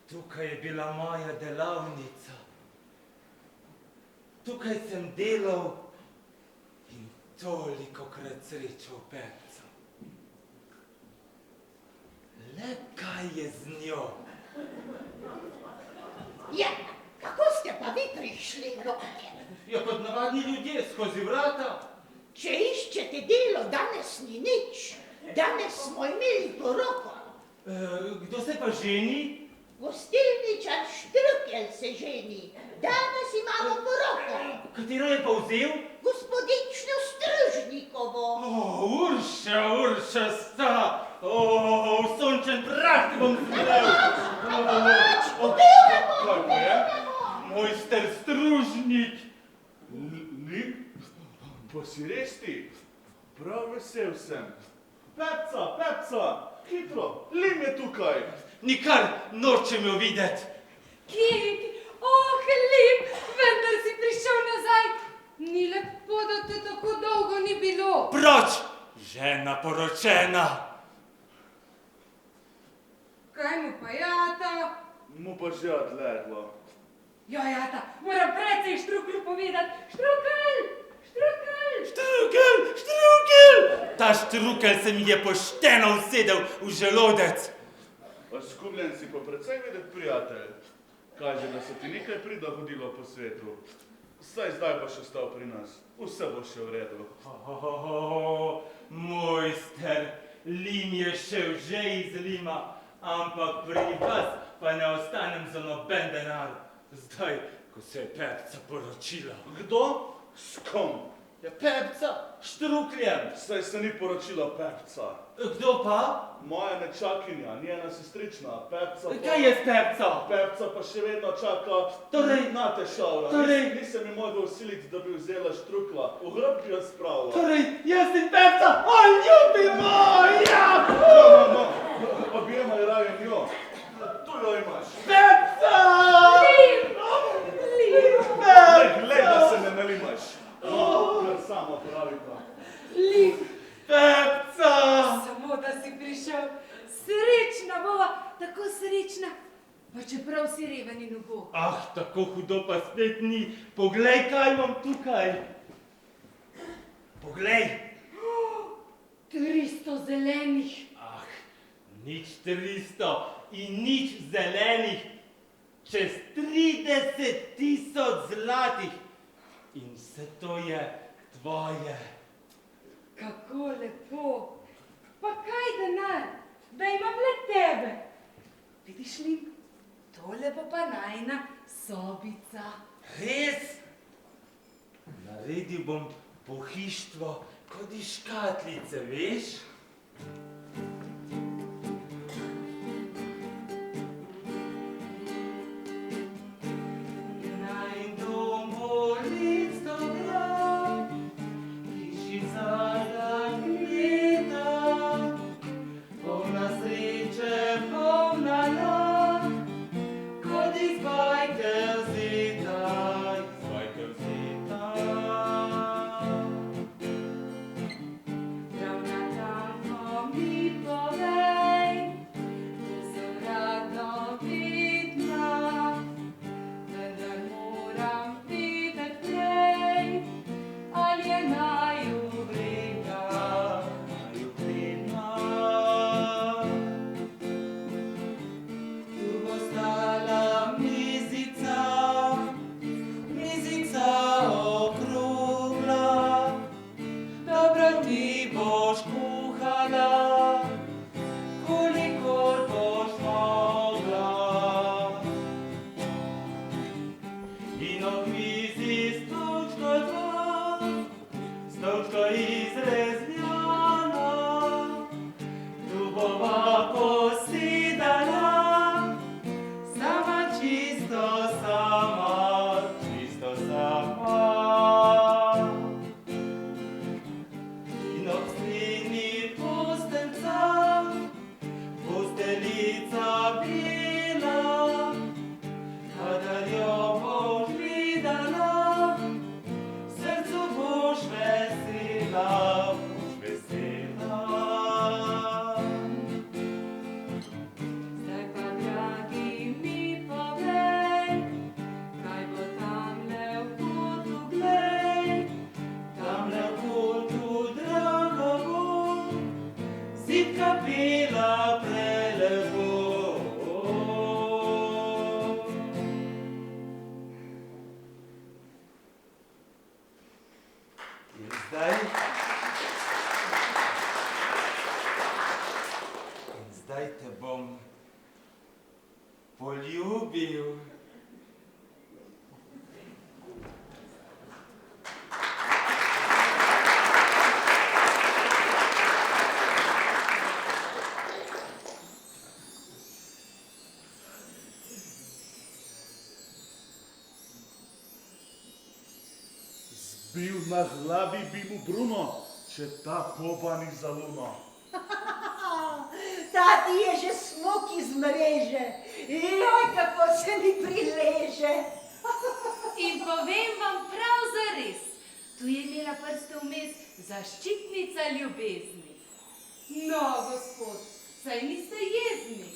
Tukaj je bila moja delavnica. Tukaj sem delal in tolikokrat srečal pepca. Le kaj je z njo? Ja, kako ste pa vi prišli noter? Ja, kot navadni ljudje, skozi vrata. Če iščete delo, danes ni nič. Danes smo imeli poroko. Kdo se pa ženi? Gostilničar Štrukelj se ženi. Danes imamo poroko. Katero je pa vzel? Gospodično Stružnikovo. Urša sta! V sončen prah ti bom zgledal! mojster stružnik. Lik? Pa si res ti? Prav vesel sem. Pepca, hitro, Lim je tukaj. Nikar nočem jo videti. Kiki, Lim, vendar si prišel nazaj. Ni lepo, da te tako dolgo ni bilo. Proč, žena poročena. Kaj mu pa jata? Mu pa že odleglo. Ja, jata, moram precej Štruklu povedati. Štrukelj! Ta štrukelj se mi je pošteno usedel v želodec. Skubljen si pa precej videti, prijatelj. Kaže, da se ti nekaj prida hodilo po svetu. Saj zdaj boš ostal pri nas. Vse bo še v redu. Mojster, Lim je šel že iz Lima, ampak pri vas pa ne ostanem za noben denar. Zdaj, ko se je Pepca poročila. Kdo? S kom? Ja, Pepca, Štrukljem. Saj se ni poročila Pepca. Kdo pa? Moja nečakinja, njena sestrična, Pepca pa... Kaj je s Pepco? Pepca pa še vedno čaka na te šavra. Nisem ji mogel usiliti, da bi vzela Štrukla. V grob bi jo spravila. Jaz in Pepca, ljubi moja! No, objemaj raje njo. Tu jo imaš. Pepca! Glej, da se ne nalimaš. No, kar samo pravi pa. Lim, Pepca! samo da si prišel. Srečna bova, tako srečna. Pa čeprav si reven in ubog. Ah, tako hudo pa spet ni. Poglej, kaj imam tukaj. Poglej. 300 zelenih. Ah, nič 300 in nič zelenih. Čez 30,000 zlatih. In vse to je tvoje. Kako lepo. Pa kaj denar, da imam le tebe. Vidiš, Lim, tole bo pa najina sobica. Res? Naredil bom pohištvo kot iz škatlice, veš? Zdaj te bom poljubil. Bil na glavi bi mu Bruno, če ta koba ni za luno. Ta ti je že smok iz mreže. Joj, kako se mi prileže. In povem vam prav zares, tu je imela prste vmes zaščitnica ljubezni. No, gospod, saj niste jezni.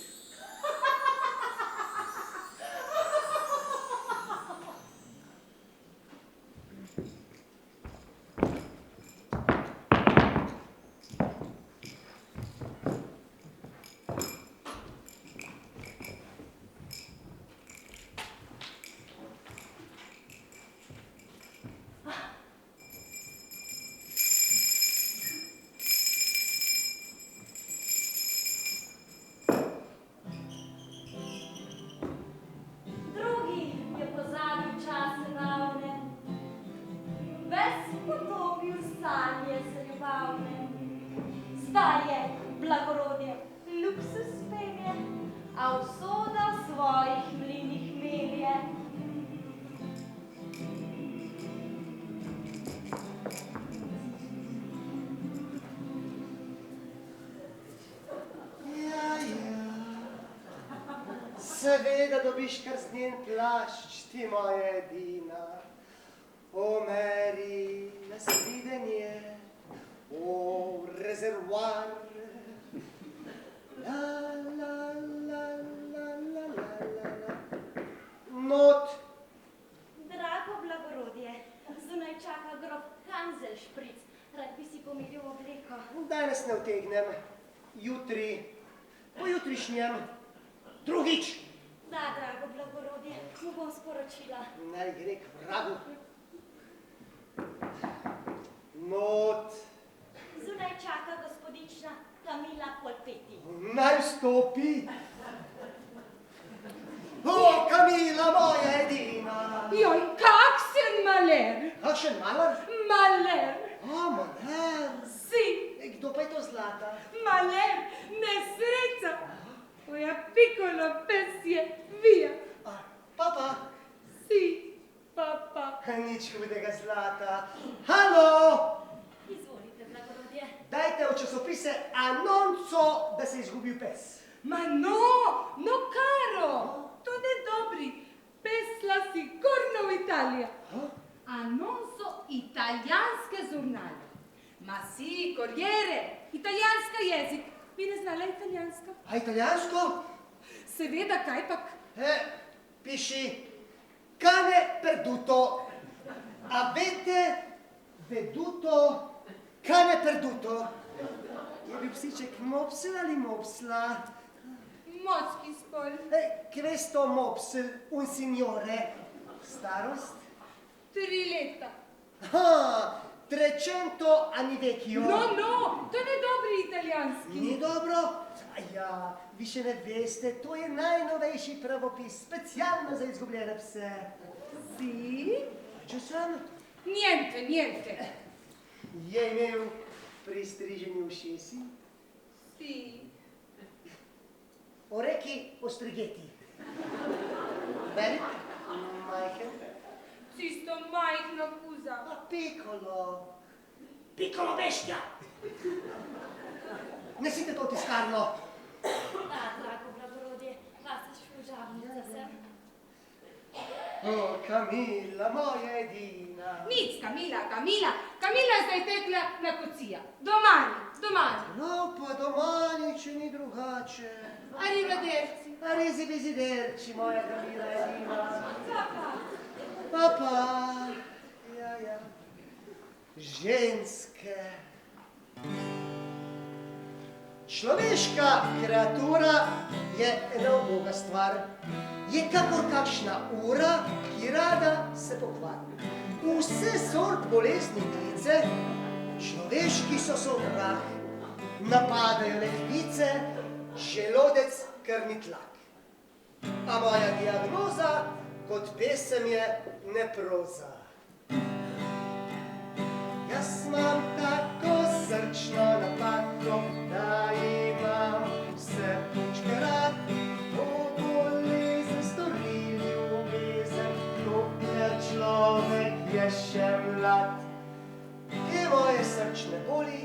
Seveda dobiš kar z njen plašč, ti moja edina. O Mary, nasvidenje, o rezervoar. La, la, la, la, la, la, la, la. Not. Drago blagorodje, zunaj čaka grof Hansel Špric. Rad bi si pomeril obleko. Danes ne utegnem, jutri, pojutrišnjem, drugič. Da, drago blagorodje, mu bom sporočila. Naj gre k vragu. Not. Zunaj čaka gospodična Kamila Polpeti. Naj vstopi. O, Kamila, moja edina. Joj, kakšen maler! Kakšen malar? Maler! O, malar. Si, Kdo pa je to Zlata? maler, nesreča! Moja pikolo pes je vija. Papa. Si, papa. Nič hudega, Zlata. Halo! Izvolite, blagorodje. Dajte v časopise anonco, da se je izgubil pes. Ma no, no caro, to ne dobri. Pes la sigurno v Italija. Annonso italijanske žurnale. Ma si, Corriere, italijanska jezik. Vi ne znala italijanska? A italijansko? Seveda, kaj pak? Piši, cane perduto. Avete veduto cane perduto? Je bil psiček mopsel ali mopsla? Močki spol. Questo mopsel, un signore. Starost? 3 leta. 300 anni vecchio. No, to ne dobri italijanski. Ni dobro? Ja, vi še ne veste, to je najnovejši pravopis, specialno za izgubljene pse. Si? Če sem? Niente. Je imel pristriženi ušesi? Si. Orecchi ostrigeti. Velik? Majhen? Čisto majhna kuza. Piccolo. Piccolo bestia! Nesite to tiskarno. Da, drago blagorodje, vas služavnica sem. O, Kamila, moja edina. Nic, Kamila je zdaj tekla na kocija. Domani. No, pa doma nič ni drugače. Arrivederci. Arrivederci, moja Kamila edina. Papa. Ja. Ženske. Človeška kreatura je ena uboga stvar. Je kakor kakšna ura, ki rada se pokvari. Vse sort bolezni klice, človeški so sovrah. Napadajo ledvice, želodec, krvni tlak. A moja diagnoza kot pesem je neproza. Jaz imam tako srčno napako, da imam vse punčke rad. To bolezen stori ljubezen, dokler človek je še mlad. Te moje srčne boli,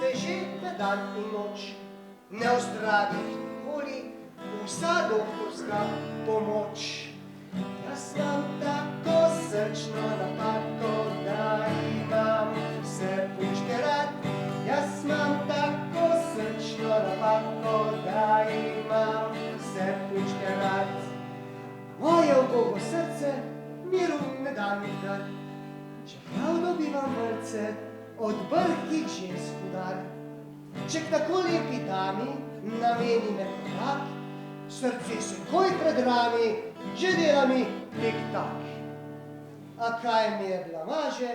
teži me dan in noč. Ne ozdravi nikoli vsa doktorska pomoč. Jaz imam tako srčno napako, da imam vse punčke rad. Jaz imam tako srčno napako, da imam vse punčke rad. Moje ubogo srce miru ne da nikdar, čeprav dobivam vrce od brhkih žensk udar. Če k tako lepi dami nameni me korak, srce se koj pred rami, že dela mi tik-tak. A kaj mi je blamaže,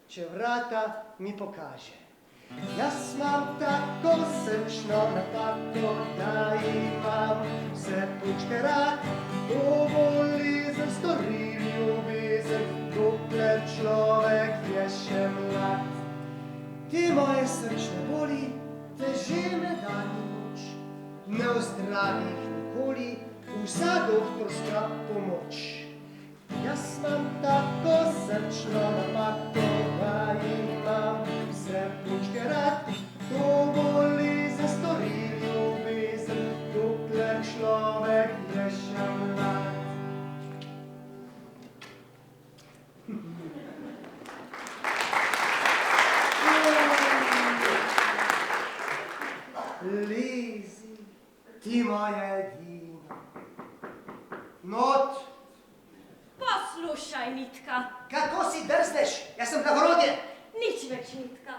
če vrata mi pokaže? Jaz imam tako srčno napako, da imam vse punčke rad. Dovoli za stori ljubezen, dokler človek je še mlad. Te moje srčne boli, teži me dan in noč. Ne ozdravi jih nikoli vsa doktorska pomoč. Jaz imam tako srčno napako, da imam vse punčke rad. Dovoli za stori ljubezen, dokler človek je še mlad. Lizi, ti moja edina. Not. Poslušaj, Nitka. Kako si drzneš? Jaz sem blagorodje. Nič več, Nitka.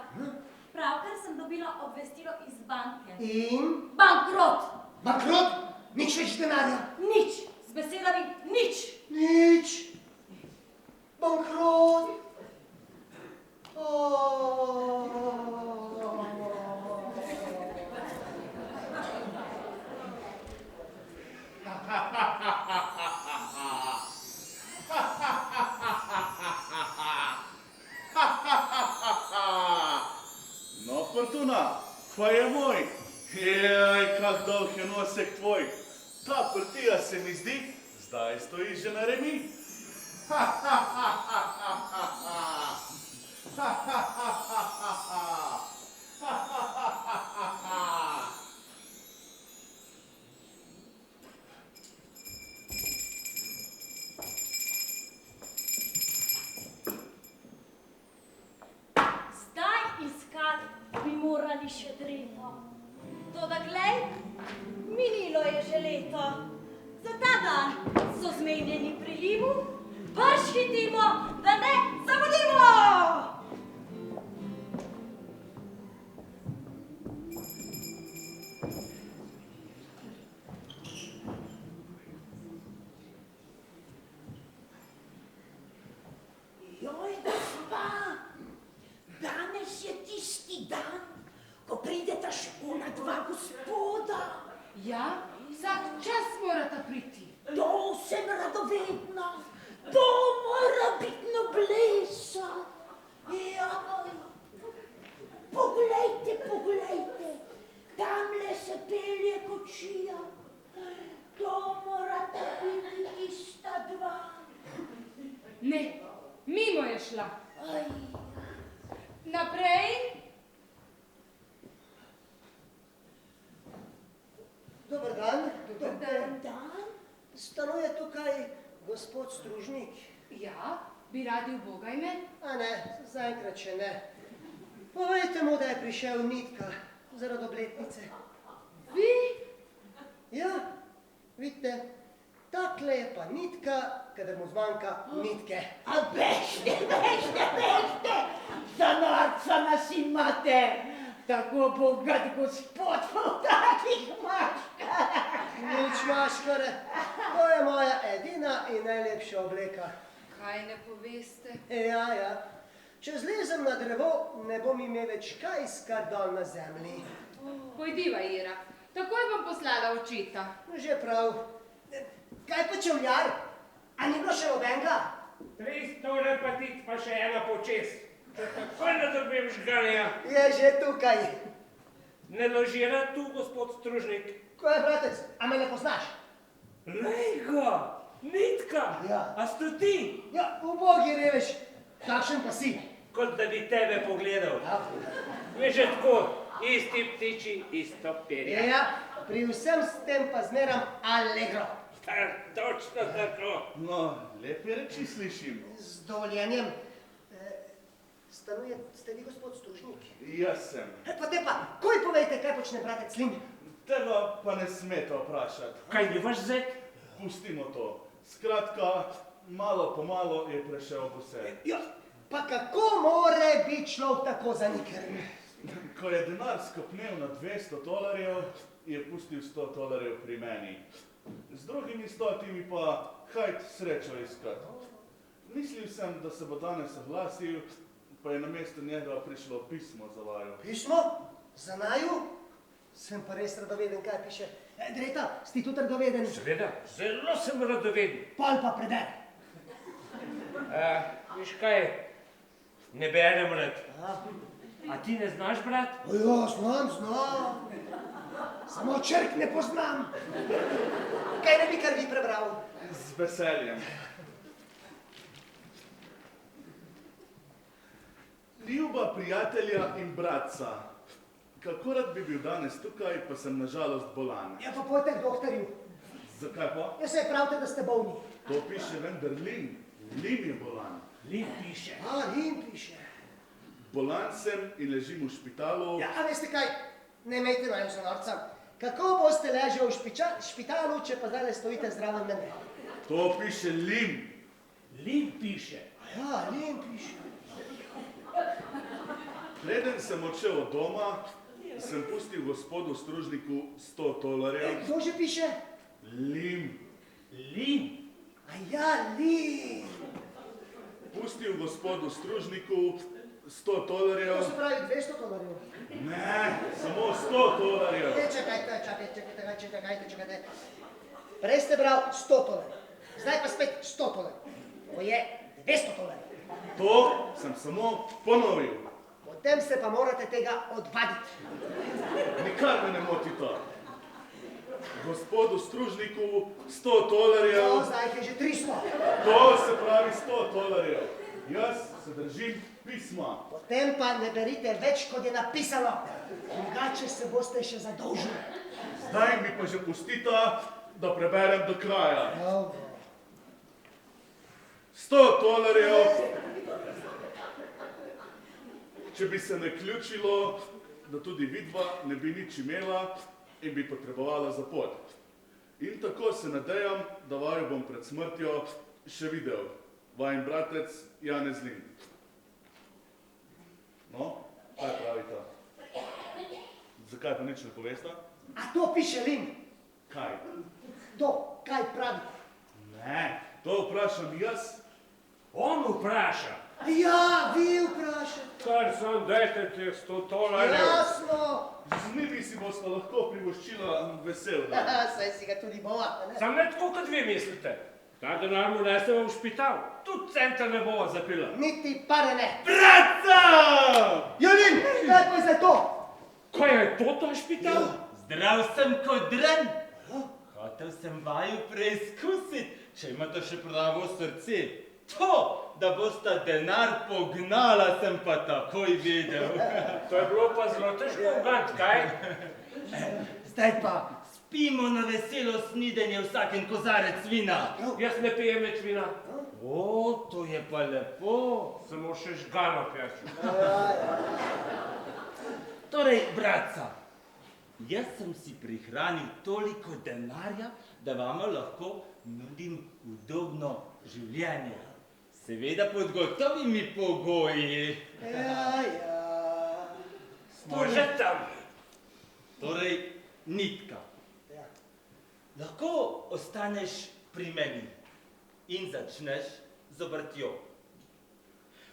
Pravkar sem dobila obvestilo iz banke. In? Bankrot. Bankrot? Nič več denarja. Nič. Z besedami nič. Nič. Bankrot. No, Fortuna, pa je moj. Jaj, kak dolg je nosek tvoj. Ta prtija se mi zdi, zdaj stojiš že na remi. Zdaj iskat bi morali še drevo. Toda glej, minilo je že leto. Za ta dan so zmenjeni pri limu, brž hitimo, da ne zamudimo! Joj, gospa, danes je tisti dan, ko prideta še ona dva gospoda. Ja, vsak čas morata priti. To sem radovedna, to mora biti noblesa. Jaj, poglejte, poglejte, tamle se pelje kočija. To morata biti ista dva. Ne, mimo je šla. Aj, Naprej. Dober dan. Dober dan. dan. Stanuje tukaj gospod Stružnik. Ja, bi radi ubogaj me? A ne, zaenkrat še ne. Povejte mu, da je prišel Nitka zaradi obletnice. Vi? Ja, vidite, takle je pa Nitka, kadar mu zmanjka nitke. A bežte, bežte, bežte, za norca nas imate. Tako bogat gospod v takih maškah. Nič maškare, to je moja edina in najlepša obleka. Kaj ne poveste? Ja, če zlezem na drevo, ne bom imel več kaj iskat dol na zemlji. Pojdiva, Ira, takoj bom poslala očeta. Že prav. Kaj pa čevljar? A ni bilo še nobenega? 300 repatit pa še ena počes. Če takoj ne dobim žganja. Je že tukaj. Ne ložira tu, gospod Stružnik. Ko je, bratec, a me ne poznaš? Lej ga, Nitka, Ja. a sto ti? Ja, ubogi revež, Kakšen pa si? Kot da bi tebe pogledal. Ja. Veš, že tako, isti ptiči, isto perje. Ja, pri vsem s tem pa zmeram allegro. Točno tako. No, lepe reči slišim. Z dovoljenjem. Ste vi gospod Stužnik? Jaz sem. Potem pa, koj povejte, kaj počne bratec Lim? Tega pa ne smete vprašati. Kaj mi vaš zet? Pustimo to. Skratka, malo po malo je prešel vse. Ja, pa kako more biti človek tako zanikren? Ko je denar skopnel na $200, je pustil $100 pri meni. Z drugimi 100 pa hajt srečo iskat. Mislil sem, da se bo danes oglasil, pa je namesto njega prišlo pismo za vaju. Pismo? Za naju? Sem pa res radoveden, kaj piše. Dreta, si tu radoveden? Seveda, zelo sem radoveden. Pol pa preder. Viš kaj, ne berem rad. A ti ne znaš, brat? Ja, znam. Samo črk ne poznam. Kaj ne bi kar vi prebral? Z veseljem. Ljuba prijatelja in bratca, kako rad bi bil danes tukaj, pa sem nažalost bolan. Ja, pa pojte k doktorju. Zakaj pa? Ja, se pravite, da ste bolni. To piše vendar Lim. Lim je bolan. Lim piše. Lim piše. Bolan sem in ležim v špitalu. Ja, a veste kaj? Ne imejte naju za norca. Kako boste ležel v špitalu, če pa zdaj stojite zraven mene? To piše Lim. Lim piše. Ja, Lim piše. Preden sem odšel od doma, sem pustil gospodu Stružniku $100. Kdo že piše? Lim. Lim. A ja, Lim. Pustil gospodu Stružniku $100. To se pravi $200. Ne, samo $100. Čakajte. Prej ste bral $100, zdaj pa spet $100. To je $200. To sem samo ponovil. Potem se pa morate tega odvaditi. Nikar me ne moti to. Gospodu Stružniku $100. No, zdaj je že 300. To se pravi $100. Jaz se držim pisma. Potem pa ne berite več, kot je napisano. Drugače se boste še zadolžili. Zdaj mi pa že pustita, da preberem do kraja. $100. Če bi se naključilo, da tudi vidva ne bi nič imela in bi potrebovala za pot. In tako se nadejam, da vaju bom pred smrtjo še videl. Vajin bratec Janez Lim. No, kaj pravita? Zakaj pa nič ne povesta? A to piše Lim? Kaj? To, kaj pravi? Ne, to vprašam jaz. On vpraša. Ja, vi vprašate. Kar sem, dajte teh $100. Jasno. Z njimi si boste lahko privoščila vesel dan. Saj si ga tudi bova, ne? Sam ne tako, kot vi mislite. Ta denar mu neste v špital. Tudi centa ne bova zapila. Niti pare ne. Bratca! Julin, kaj pa je za to? Kaj je to ta špital? Zdrav sem kot dren. Hotel sem vaju preizkusit, če imate še pravo srce. To, da boste denar pognala, sem pa takoj vedel. To je bilo pa zelo težko ugant, kaj? Zdaj pa. Spimo na veselo snidenje vsaken kozarec vina. Jaz ne pijem več vina. O, to je pa lepo. Samo še žgano pjačem. Torej, bratca, jaz sem si prihranil toliko denarja, da vama lahko nudim udobno življenje. Seveda pod gotovimi pogoji. Ja. Može tam. Torej, nitka. Lahko ostaneš pri meni in začneš z obrtjo.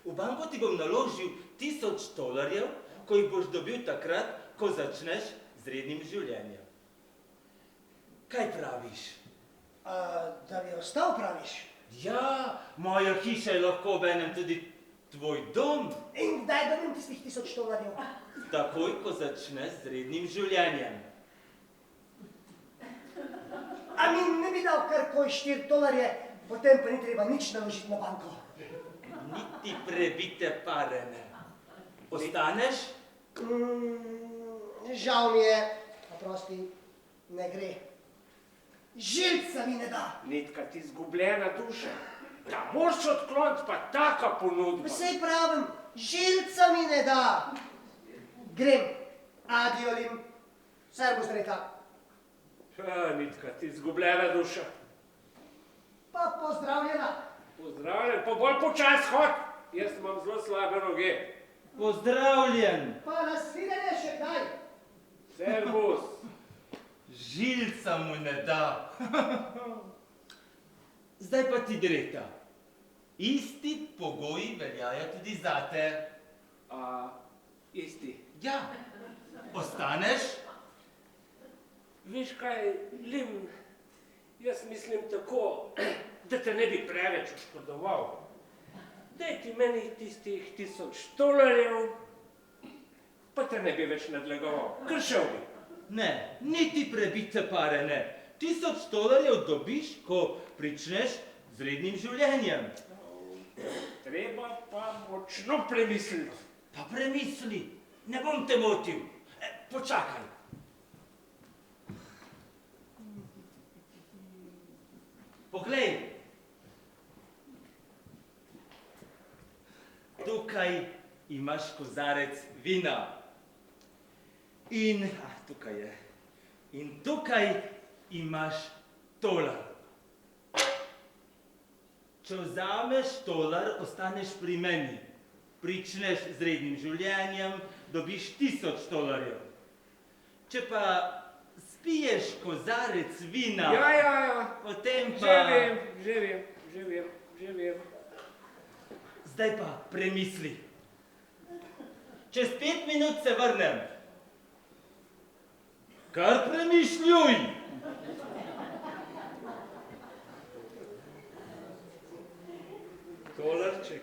V banko ti bom naložil $1000, ko jih boš dobil takrat, ko začneš z rednim življenjem. Kaj praviš? Da bi ostal, praviš? Ja, moja hiša je lahko obenem tudi tvoj dom. In kdaj dobim tistih $1000? Takoj, ko začneš z rednim življenjem. A mi ne bi dal kar koj $4, potem pa ni treba nič naložiti na banko. niti prebite pare ne. Ostaneš? Žal mi je, oprosti, ne gre. Žilca mi ne da. Nitka ti izgubljena duša. Da moraš odkloniti pa taka ponudba. Sej pravim, žilca mi ne da. Grem, adiolim, servus Rita. Nitka ti izgubljena duša. Pa pozdravljena. Pozdravljen, pa bolj počas hod. Jaz imam zelo slabe noge. Pozdravljen. Pa nasvidenje še kdaj. Servus. Žilca mu ne da. Zdaj pa ti Dreta. Isti pogoji veljajo tudi zate. Isti. Ja. Ostaneš? Viš kaj, Lim, jaz mislim tako, da te ne bi preveč oškodoval. Daj ti meni tistih $1000, pa te ne bi več nadlegoval. Kar šel bi. Ne, niti prebite pare ne. $1000 dobiš, ko pričneš z rednim življenjem. Treba pa močno premisliti. Pa premisli, ne bom te motil. Počakaj. Poglej. Tukaj imaš kozarec vina. In, tukaj je. In tukaj imaš $1. Če vzameš $1, ostaneš pri meni. Pričneš z rednim življenjem, dobiš $1000. Če pa spiješ kozarec vina, Ja. potem pa... Že vem. Zdaj pa premisli. Čez 5 minut se vrnem. Kar premišljuj. $1.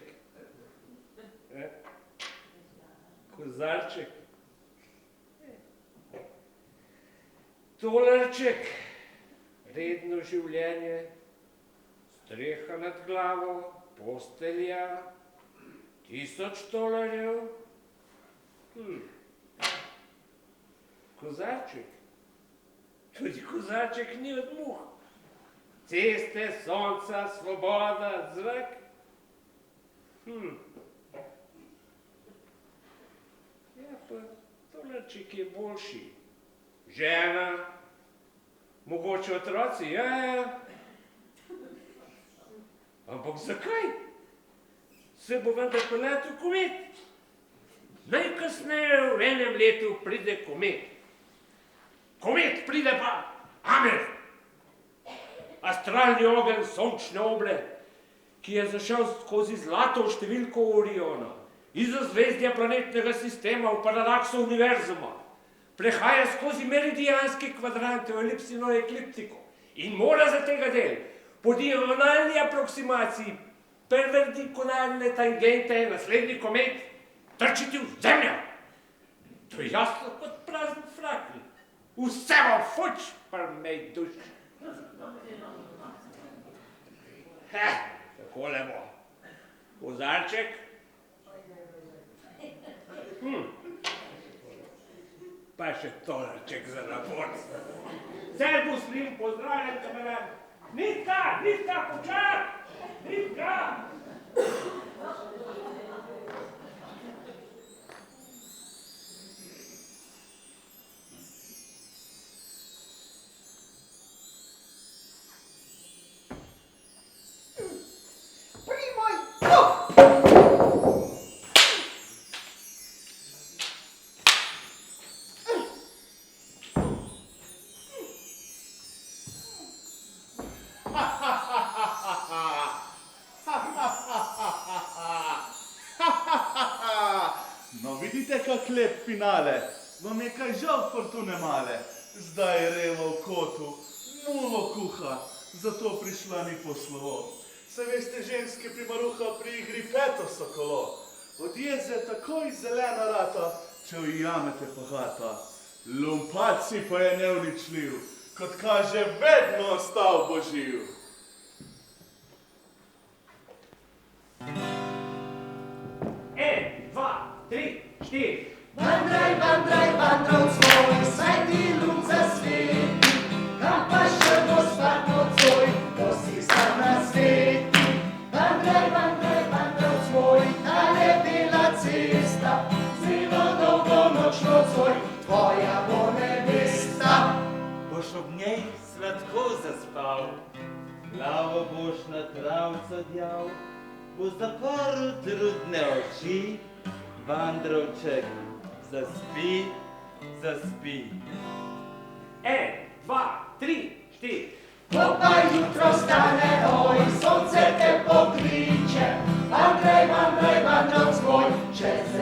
Kozarček. $1. Redno življenje. Streha nad glavo. Postelja. $1000. Kozarček. Tudi kozarček ni od muh. Ceste, sonca, svoboda, zrak. Ja, pa $1 je boljši. Žena, mogoče otroci, ja. Ampak zakaj? Se bo vendar poletel komet. Najkasneje v enem letu pride komet. Komet pride pa Amer. Astralni ogenj sončne oble, ki je zašel skozi zlato številko Oriona, izza zvezdja planetnega sistema v paradaksu univerzuma, prehaja skozi meridijanski kvadrant v elipsino ekliptiko in mora za tega del po diagonalni aproksimaciji perpendicularne tangente naslednji komet trčiti v zemljo. To je jasno kot prazen frakl. Vse bo fuč, par mej duš. Takole bo. Kozarček. Pa še $1 za napot. Servus, Lim, pozdravljam, kamerad. Nitka, počak! Nitka! No, vidite, kak lep finale. Vam je kaj žal fortune male. Zdaj je Reva v kotu, nulo kuha, zato prišla ni po slovo. Se veste, ženske primaruha pri igri peto sokolo. Od jeze takoj zelena rata, če ujamete pahata. Lumpaci pa je neuničljiv, kot kaže, vedno ostal boživ. 4. Vandraj, vandraj, vandrovc moj, saj ti lunca sveti, kam pa šel gospod nocoj, ko si sam na sveti. Vandraj, vandraj, vandrovc moj, tale bela cesta, zelo dolgo noč nocoj, tvoja bo nevesta. Boš ob njej sladko zaspal, glavo boš na travco djal, bo zaprl trudne oči, Vandrovček, zaspi, zaspi. 1, 2, 3, 4. Ko pa jutro stane, oj, sonce te pokliče, vandraj, vandraj, vandrovc moj, čez